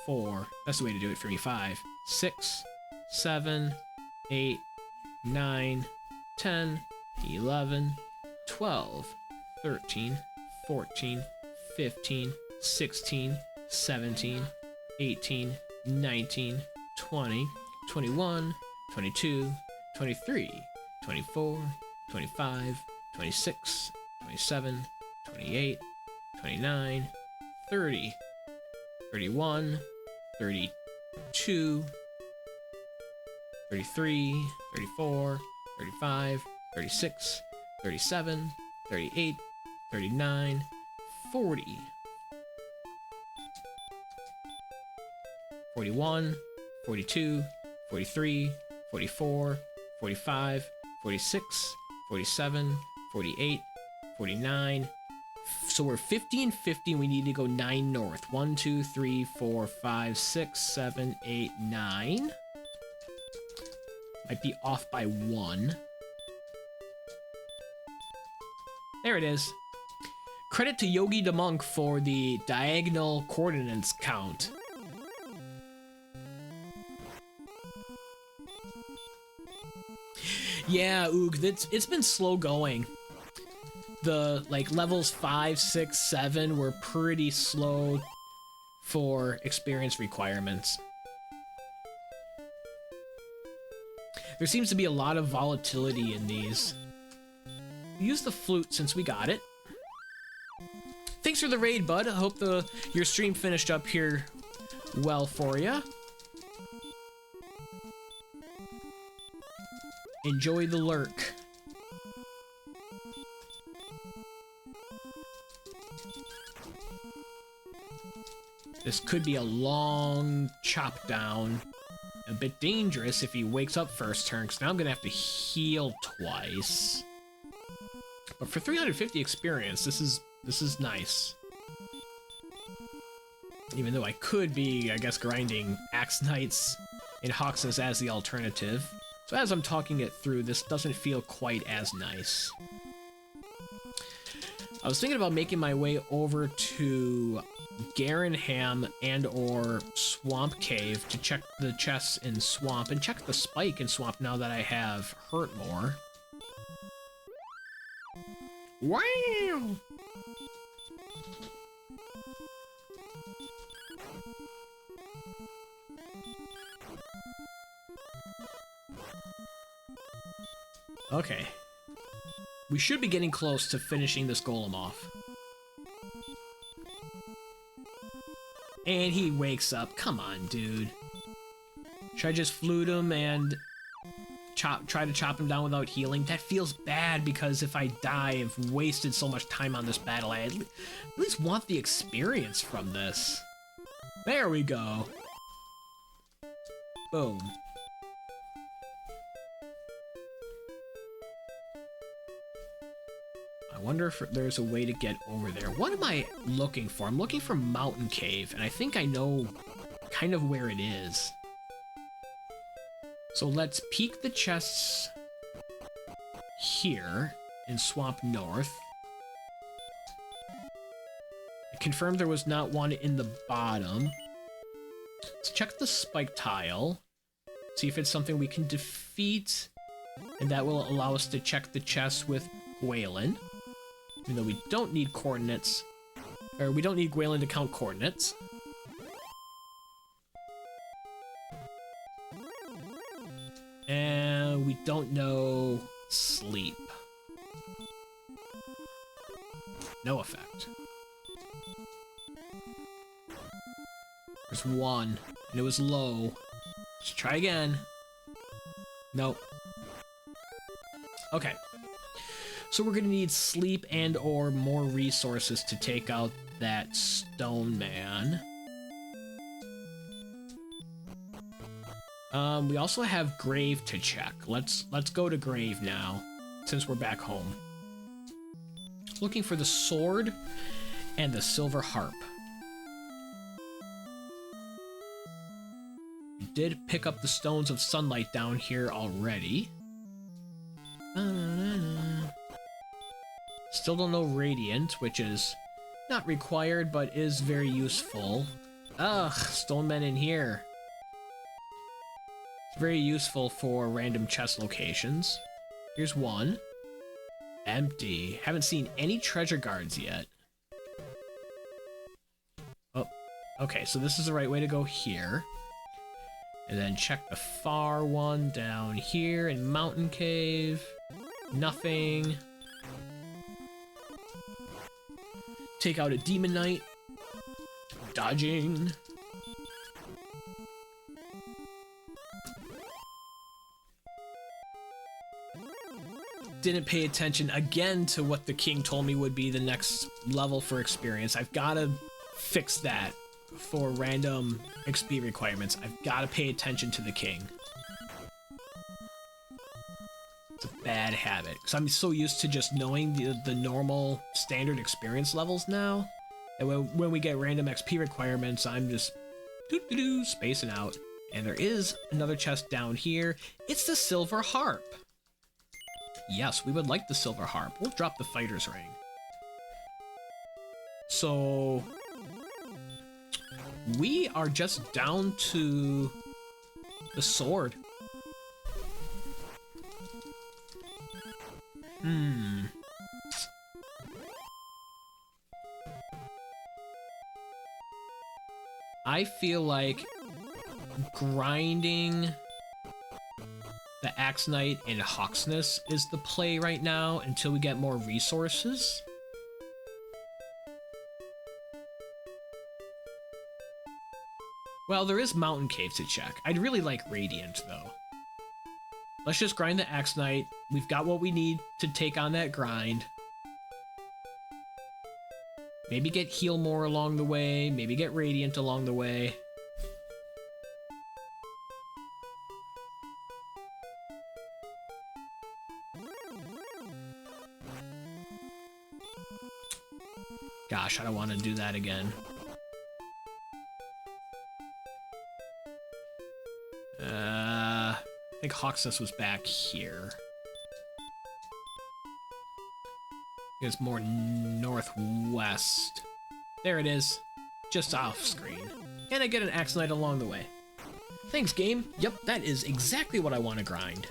4. That's the way to do it for me. 5, 6, 7, 8, 9, 10, 11, 12, 13, 14, 15, 16, 17, 18, 19, 20, 21, 22, 23, 24, 25, 26, 27, 28, 29, 30, 31, 32, 33, 34, 35, 36, 37, 38, 39, 40, 41, 42, 43, 44, 45, 46, 47, 48, 49. So we're 50 and 50, and we need to go 9 north. 1, 2, 3, 4, 5, 6, 7, 8, 9. Might be off by 1. There it is. Credit to Yogi the Monk for the diagonal coordinates count. Yeah, Oog, it's been slow going. The, like, levels 5, 6, 7 were pretty slow for experience requirements. There seems to be a lot of volatility in these. use the flute since we got it. Thanks for the raid, bud. I hope your stream finished up here well for you. Enjoy the lurk. This could be a long chop down. A bit dangerous if he wakes up first turn, because now I'm gonna have to heal twice. But for 350 experience, this is nice. Even though I could be, I guess, grinding Axe Knights and Hoxas as the alternative. So as I'm talking it through, this doesn't feel quite as nice. I was thinking about making my way over to Garenham and or Swamp Cave to check the chests in Swamp and check the spike in Swamp now that I have Hurt more. Wow! Okay. We should be getting close to finishing this golem off. And he wakes up. Come on, dude. Should I just flute him and try to chop him down without healing? That feels bad because if I die, I've wasted so much time on this battle. I at least want the experience from this. There we go. Boom. I wonder if there's a way to get over there. What am I looking for? I'm looking for Mountain Cave, and I think I know kind of where it is. So let's peek the chests here in Swamp North. I confirmed there was not one in the bottom. Let's check the spike tile. See if it's something we can defeat. And that will allow us to check the chest with Gwaelin. Even though we don't need coordinates. Or we don't need Gwaelin to count coordinates. And we don't know sleep. No effect. There's one, and it was low. Let's try again. Nope. Okay. So we're gonna need sleep and or more resources to take out that stone man. We also have Grave to check. Let's go to Grave now, since we're back home. Looking for the sword and the Silver Harp. We did pick up the Stones of Sunlight down here already. Still don't know Radiant, which is not required, but is very useful. Ugh, stone men in here. It's very useful for random chest locations. Here's one. Empty. Haven't seen any treasure guards yet. Oh, okay, so this is the right way to go here. And then check the far one down here in Mountain Cave. Nothing. Take out a Demon Knight. Dodging. Didn't pay attention again to what the king told me would be the next level for experience. I've got to fix that for random XP requirements. I've got to pay attention to the king. It's a bad habit, because I'm so used to just knowing the normal standard experience levels now, and when we get random XP requirements, I'm just spacing out. And there is another chest down here. It's the Silver Harp. Yes, we would like the Silver Harp. We'll drop the Fighter's Ring. So we are just down to the sword. I feel like grinding The Axe Knight and Hawksness is the play right now until we get more resources. Well, there is Mountain Cave to check. I'd really like Radiant, though. Let's just grind the Axe Knight. We've got what we need to take on that grind. Maybe get Heal more along the way. Maybe get Radiant along the way. Gosh, I don't want to do that again. I think Hawksness was back here. It's more northwest. There it is. Just off screen. And I get an Axe Knight along the way. Thanks, game. Yep, that is exactly what I want to grind.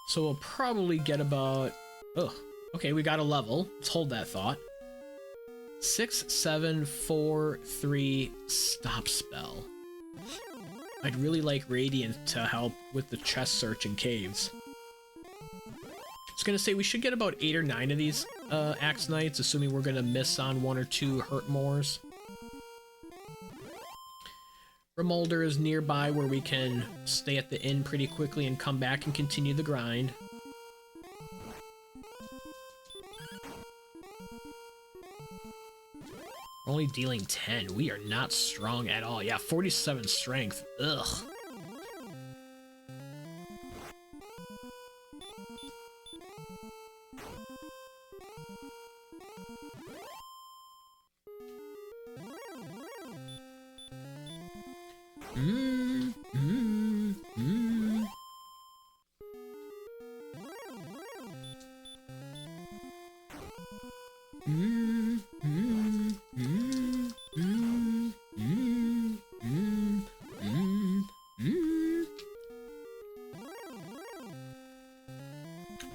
So we'll probably get about... Ugh. Okay, we got a level. Let's hold that thought. 6, 7, 4, 3, stop spell. I'd really like Radiant to help with the chest search in caves. I was gonna say we should get about 8 or 9 of these Axe Knights, assuming we're gonna miss on 1 or 2 hurt mores. Remolder is nearby where we can stay at the inn pretty quickly and come back and continue the grind. We're only dealing 10. We are not strong at all. Yeah, 47 strength. Ugh.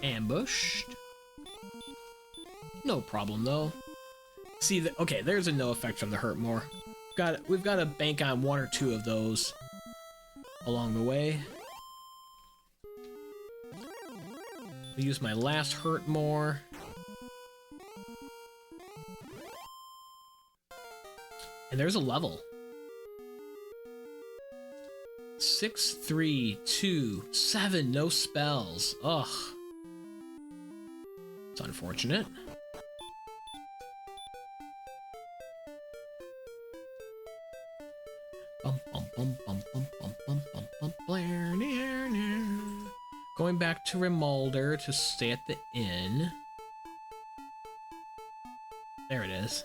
Ambushed. No problem though. See, okay, there's a no effect from the hurt more. We've got to bank on 1 or 2 of those along the way. I'll use my last hurt more. And there's a level. 6, 3, 2, 7, no spells. Ugh. It's unfortunate. Going back to Remolder to stay at the inn. There it is.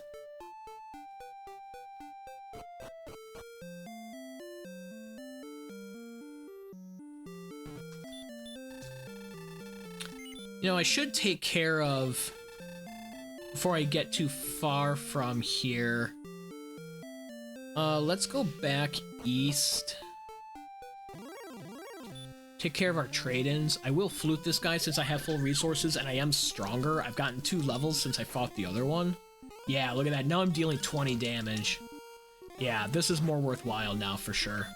You know, I should take care of, before I get too far from here, let's go back east. Take care of our trade-ins. I will flute this guy since I have full resources and I am stronger. I've gotten 2 levels since I fought the other one. Yeah, look at that. Now I'm dealing 20 damage. Yeah, this is more worthwhile now for sure.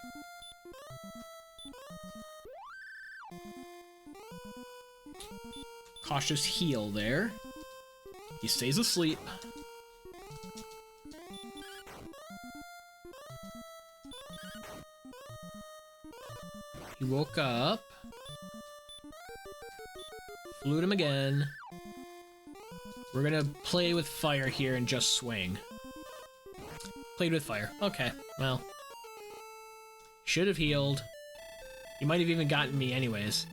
Cautious heal there. He stays asleep. He woke up. Flute him again. We're gonna play with fire here and just swing. Played with fire. Okay, well. Should have healed. He might have even gotten me anyways.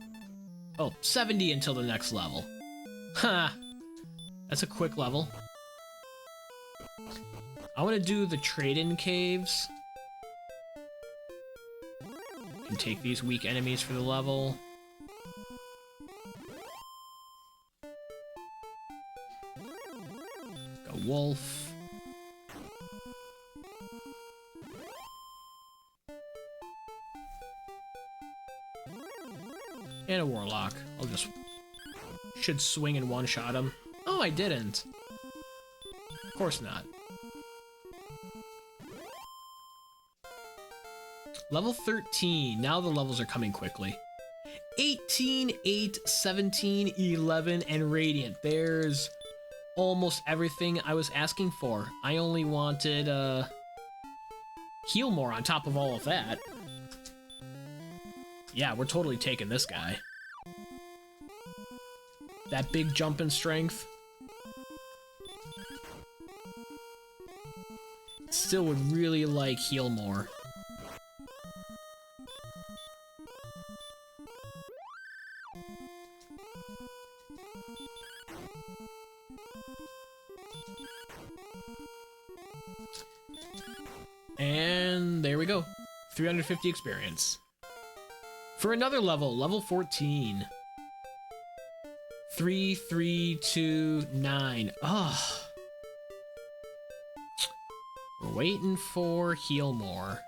Oh, 70 until the next level. Ha! That's a quick level. I want to do the trade-in caves. Can take these weak enemies for the level. Go wolf. And a Warlock. I'll just... Should swing and one-shot him. Oh, I didn't. Of course not. Level 13. Now the levels are coming quickly. 18, 8, 17, 11, and Radiant. There's almost everything I was asking for. I only wanted, heal more on top of all of that. Yeah, we're totally taking this guy. That big jump in strength. Still would really like heal more. And there we go. 350 experience. For another level, level 14. 3, 3, 2, 9. Ugh. We're waiting for heal more.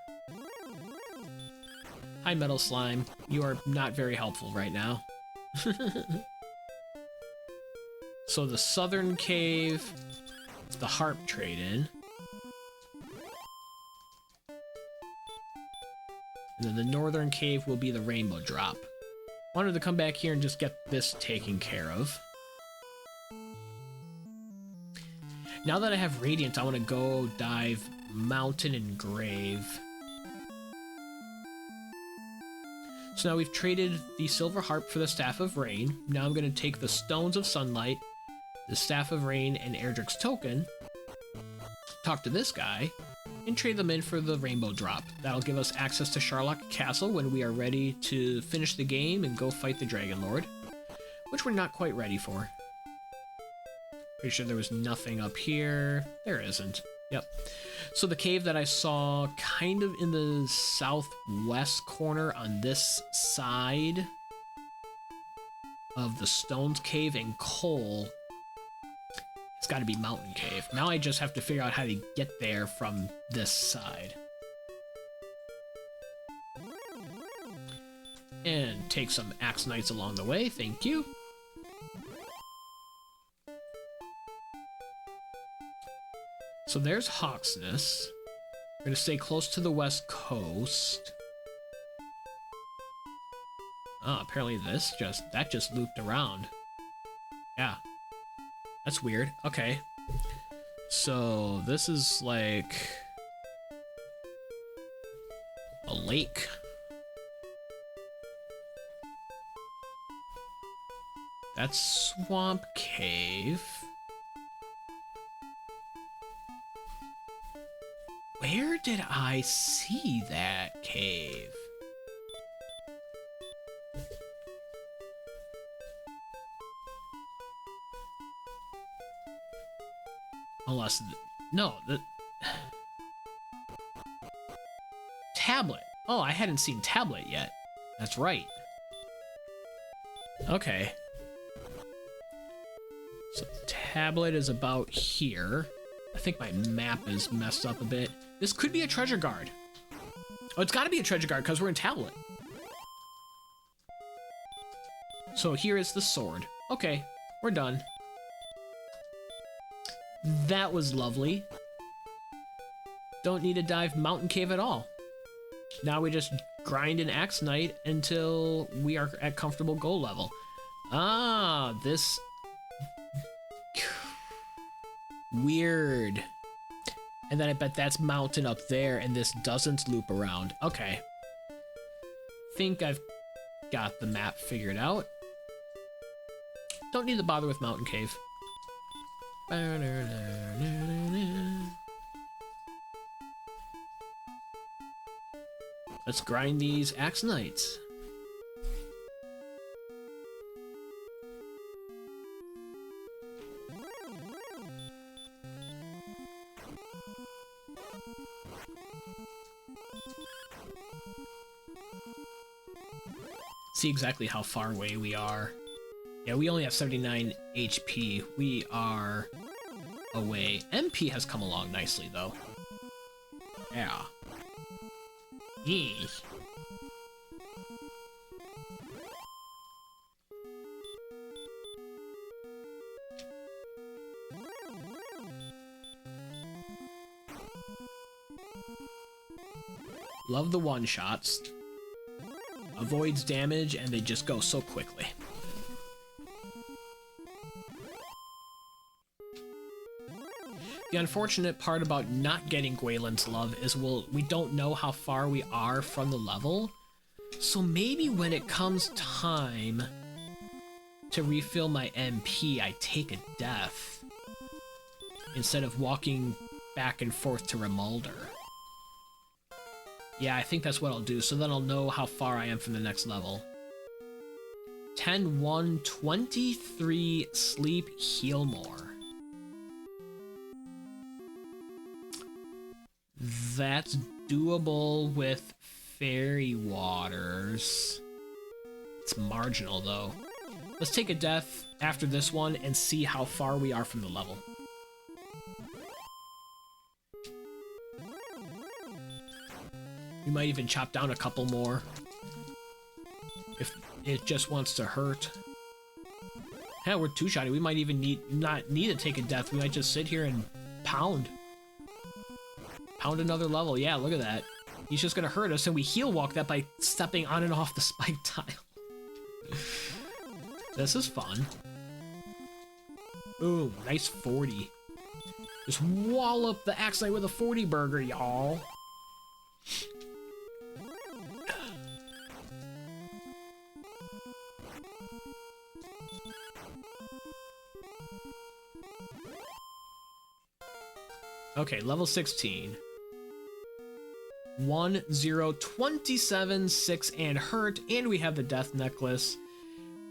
Hi, Metal Slime. You are not very helpful right now. So the southern cave, the harp trade-in. And then the northern cave will be the rainbow drop. Wanted to come back here and just get this taken care of. Now that I have Radiant, I want to go dive Mountain and Grave. So now we've traded the Silver Harp for the Staff of Rain. Now I'm going to take the Stones of Sunlight, the Staff of Rain, and Erdrick's token, talk to this guy, and trade them in for the Rainbow Drop. That'll give us access to Charlock Castle when we are ready to finish the game and go fight the Dragonlord, which we're not quite ready for. Pretty sure there was nothing up here. There isn't. Yep. So the cave that I saw kind of in the southwest corner on this side of the Stones Cave and Coal, it's got to be Mountain Cave. Now I just have to figure out how to get there from this side. And take some Axe Knights along the way, thank you. So there's Hawksness. We're going to stay close to the west coast. Oh, apparently that just looped around. Yeah. That's weird. Okay. So this is like a lake. That's Swamp Cave. Where did I see that cave? Unless, no, the tablet. Oh, I hadn't seen tablet yet. That's right. Okay. So tablet is about here. I think my map is messed up a bit. This could be a treasure guard. Oh, it's gotta be a treasure guard because we're in tablet. So here is the sword. Okay, we're done. That was lovely. Don't need to dive Mountain Cave at all. Now we just grind an Axe Knight until we are at comfortable goal level. Ah, this... Weird. And then I bet that's mountain up there and this doesn't loop around. Okay. Think I've got the map figured out. Don't need to bother with Mountain Cave. Let's grind these Axe Knights. See exactly how far away we are. Yeah, we only have 79 HP. We are away. MP has come along nicely, though. Yeah. Eesh. Love the one-shots. Avoids damage, and they just go so quickly. The unfortunate part about not getting Gwaelin's love is we don't know how far we are from the level. So maybe when it comes time to refill my MP, I take a death instead of walking back and forth to Remulder. Yeah, I think that's what I'll do, so then I'll know how far I am from the next level. 10, 1, 23, sleep, heal more. That's doable with Fairy Waters. It's marginal, though. Let's take a death after this one and see how far we are from the level. We might even chop down a couple more if it just wants to hurt. Yeah, we're two-shotting. We might even not need to take a death. We might just sit here and pound. Pound another level. Yeah, look at that. He's just gonna hurt us, and we heal walk that by stepping on and off the spike tile. This is fun. Ooh, nice 40. Just wallop the Axe Knight with a 40 burger, y'all. Okay, level 16. 1, 0, 27, 6, and hurt, and we have the Death Necklace.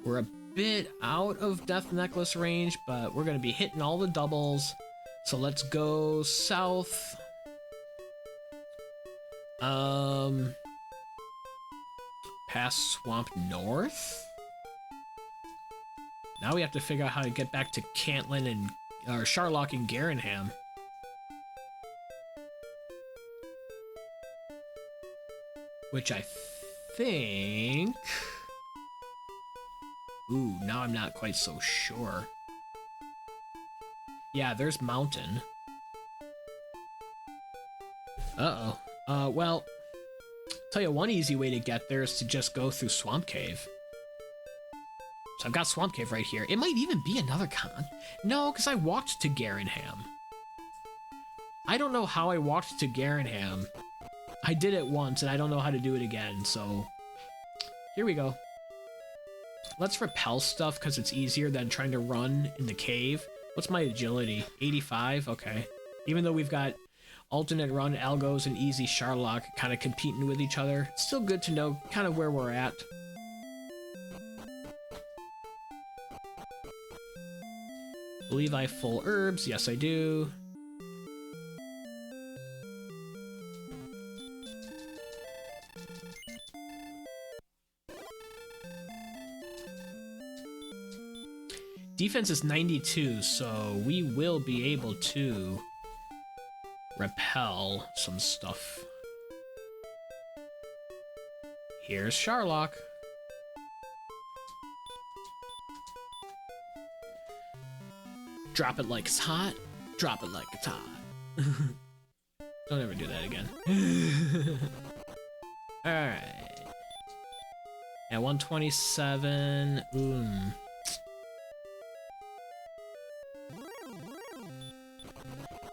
We're a bit out of Death Necklace range, but we're going to be hitting all the doubles. So let's go south. Past Swamp North? Now we have to figure out how to get back to Cantlin and Charlock and Garenham. Which I think... Ooh, now I'm not quite so sure. Yeah, there's Mountain. Uh-oh. Well, tell you one easy way to get there is to just go through Swamp Cave. So I've got Swamp Cave right here. It might even be another con. No, because I walked to Garenham. I don't know how I walked to Garenham. I did it once, and I don't know how to do it again, so... Here we go. Let's repel stuff, because it's easier than trying to run in the cave. What's my agility? 85? Okay. Even though we've got alternate run Algos and easy Charlock kind of competing with each other, it's still good to know kind of where we're at. Believe I have full herbs. Yes, I do. Defense is 92, so we will be able to repel some stuff. Here's Charlock. Drop it like it's hot. Drop it like it's hot. Don't ever do that again. Alright. At 127.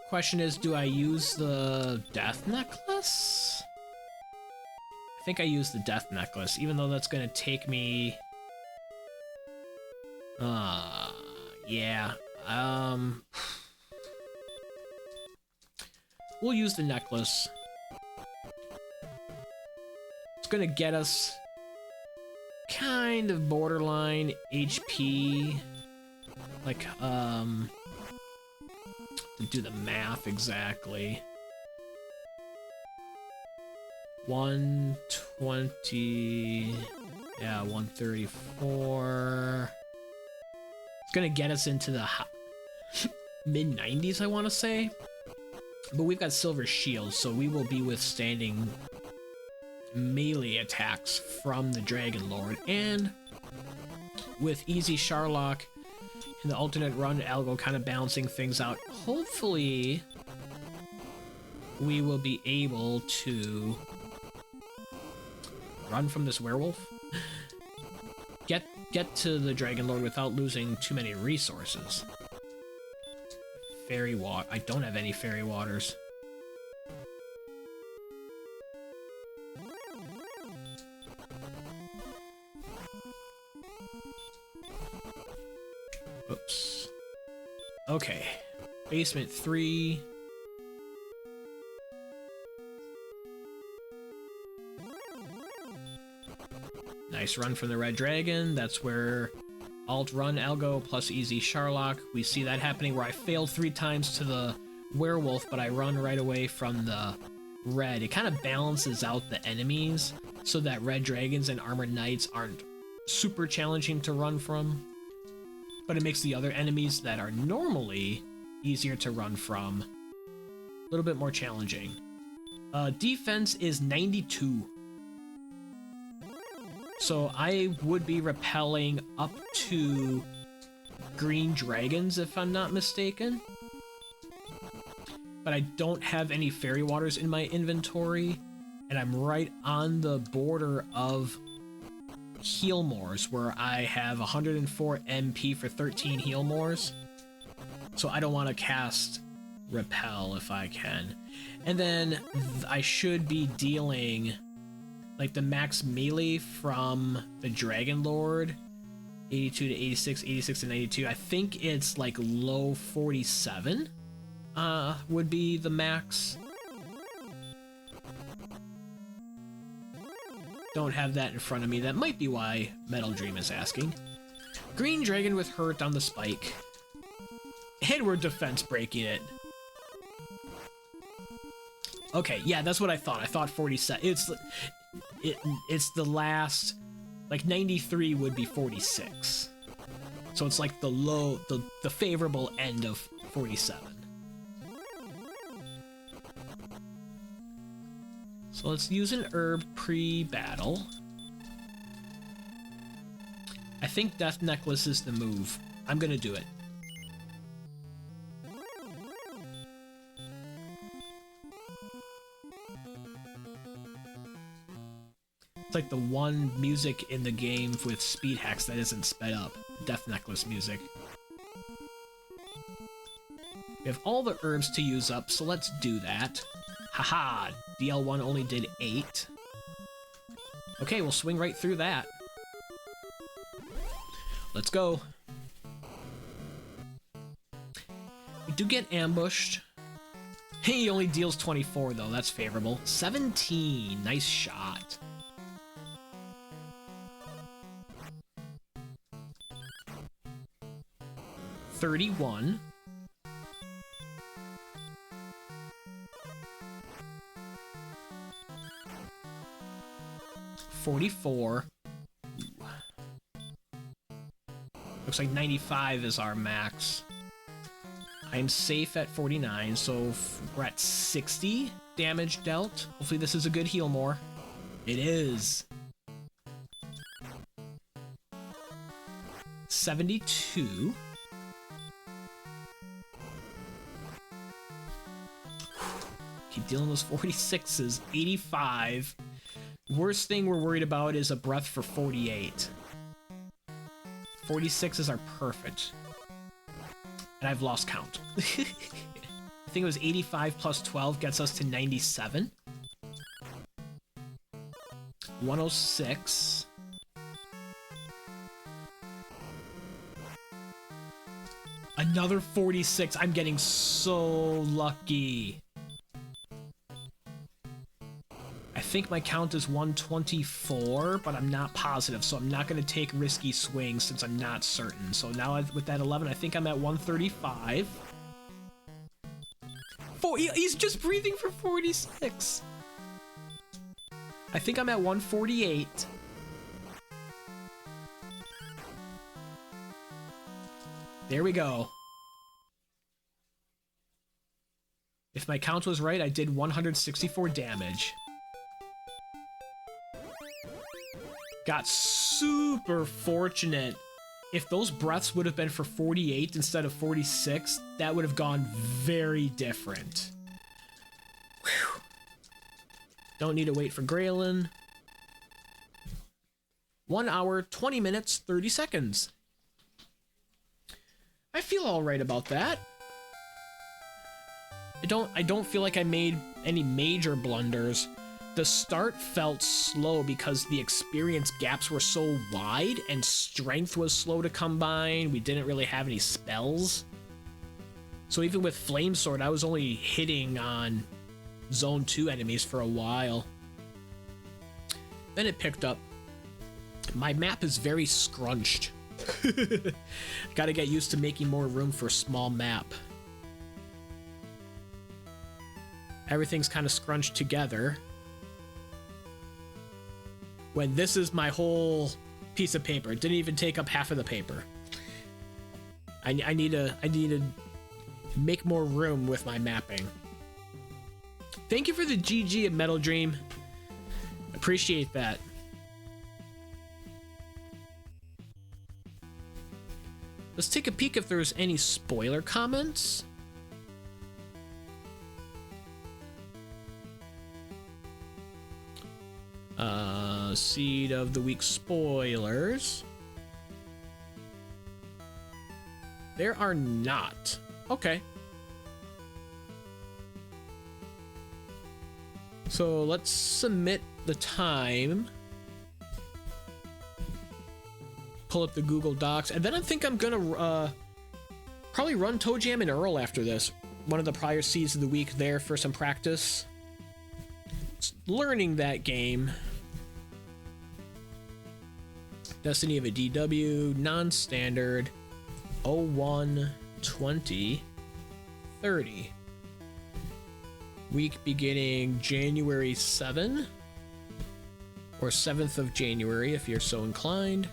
Question is, do I use the Death Necklace? I think I use the Death Necklace, even though that's gonna take me... yeah. We'll use the necklace. It's gonna get us kind of borderline HP. Like, to do the math exactly. 120, yeah, 134. It's gonna get us into the mid-90s, I want to say. But we've got Silver Shield, so we will be withstanding melee attacks from the Dragonlord. And with easy Charlock and the alternate run algo kind of balancing things out, hopefully we will be able to run from this werewolf? Get to the Dragonlord without losing too many resources. Fairy water. I don't have any fairy waters. Oops. Okay. Basement 3. Nice run from the red dragon. That's where alt run algo plus easy Charlock. We see that happening where I failed 3 times to the werewolf, but I run right away from the red. It kind of balances out the enemies so that red dragons and armored knights aren't super challenging to run from, but it makes the other enemies that are normally easier to run from a little bit more challenging. Defense is 92. So I would be repelling up to green dragons if I'm not mistaken. But I don't have any fairy waters in my inventory, and I'm right on the border of Healmores, where I have 104 MP for 13 Healmores. So I don't want to cast Repel if I can. And then I should be dealing like the max melee from the Dragonlord, 82 to 86, 86 to 92. I think it's like low 47 would be the max. Don't have that in front of me. That might be why Metal Dream is asking. Green dragon with hurt on the spike. And we're defense breaking it. Okay, yeah, that's what I thought. I thought 47. It's the last, like 93 would be 46. So it's like the favorable end of 47. So let's use an herb pre-battle. I think Death Necklace is the move. I'm gonna do it. It's like the one music in the game with speed hacks that isn't sped up. Death Necklace music. We have all the herbs to use up, so let's do that. Haha! DL1 only did 8. Okay, we'll swing right through that. Let's go. We do get ambushed. He only deals 24 though, that's favorable. 17, nice shot. $31. 44. Looks like 95 is our max. I'm safe at 49, so we're at 60 damage dealt. Hopefully this is a good heal more. It is. 72. Keep dealing those 46s. 85. Worst thing we're worried about is a breath for 48. 46 is our perfect. And I've lost count. I think it was 85 plus 12 gets us to 97. 106. Another 46. I'm getting so lucky. I think my count is 124, but I'm not positive, so I'm not going to take risky swings since I'm not certain. So now with that 11, I think I'm at 135. He's just breathing for 46. I think I'm at 148. There we go. If my count was right, I did 164 damage. Got super fortunate. If those breaths would have been for 48 instead of 46, that would have gone very different. Whew. Don't need to wait for Graylin. 1 hour, 20 minutes, 30 seconds. I feel all right about that. I don't feel like I made any major blunders. The start felt slow because the experience gaps were so wide and strength was slow to combine. We didn't really have any spells. So even with Flame Sword, I was only hitting on Zone 2 enemies for a while. Then it picked up. My map is very scrunched. Gotta get used to making more room for a small map. Everything's kind of scrunched together. When this is my whole piece of paper. It didn't even take up half of the paper. I need to make more room with my mapping. Thank you for the GG of Metal Dream. Appreciate that. Let's take a peek if there's any spoiler comments. Seed of the week spoilers. There are not. Okay. So let's submit the time. Pull up the Google Docs, and then I think I'm gonna probably run Toe Jam and Earl after this. One of the prior seeds of the week there for some practice. Just learning that game. Destiny of a DW, non-standard, 01, 20, 30. Week beginning January 7, or 7th of January if you're so inclined.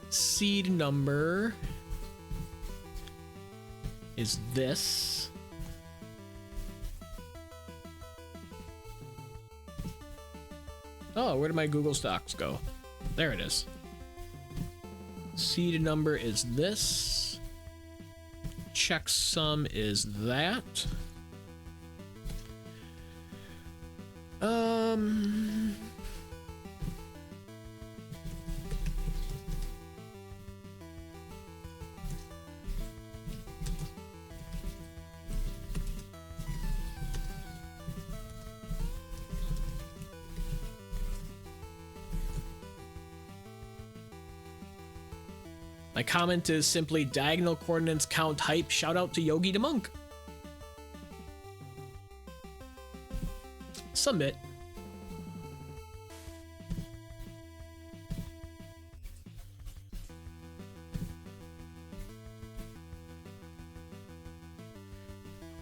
Seed number is this. Oh, where did my Google Docs go? There it is. Seed number is this. Checksum is that. My comment is simply diagonal coordinates count hype. Shout out to Yogi the Monk. Submit.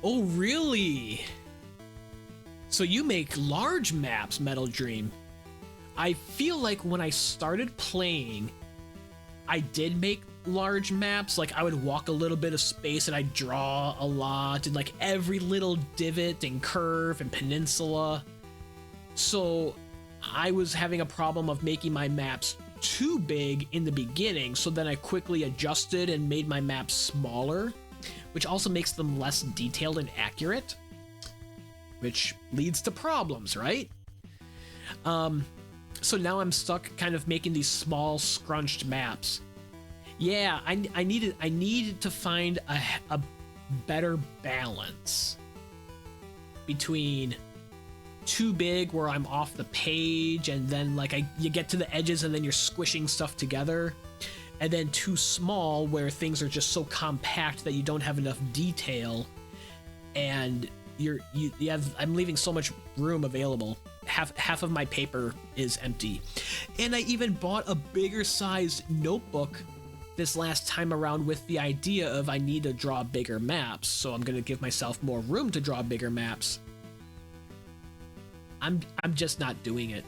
Oh, really? So you make large maps, Metal Dream. I feel like when I started playing, I did make large maps. Like I would walk a little bit of space and I'd draw a lot, and like every little divot and curve and peninsula. So I was having a problem of making my maps too big in the beginning, so then I quickly adjusted and made my maps smaller, which also makes them less detailed and accurate, which leads to problems, right? So now I'm stuck kind of making these small scrunched maps. Yeah, I needed to find a better balance between too big where I'm off the page and then like you get to the edges and then you're squishing stuff together, and then too small where things are just so compact that you don't have enough detail and I'm leaving so much room available. Half of my paper is empty. And I even bought a bigger sized notebook this last time around with the idea of I need to draw bigger maps, so I'm gonna give myself more room to draw bigger maps. I'm just not doing it.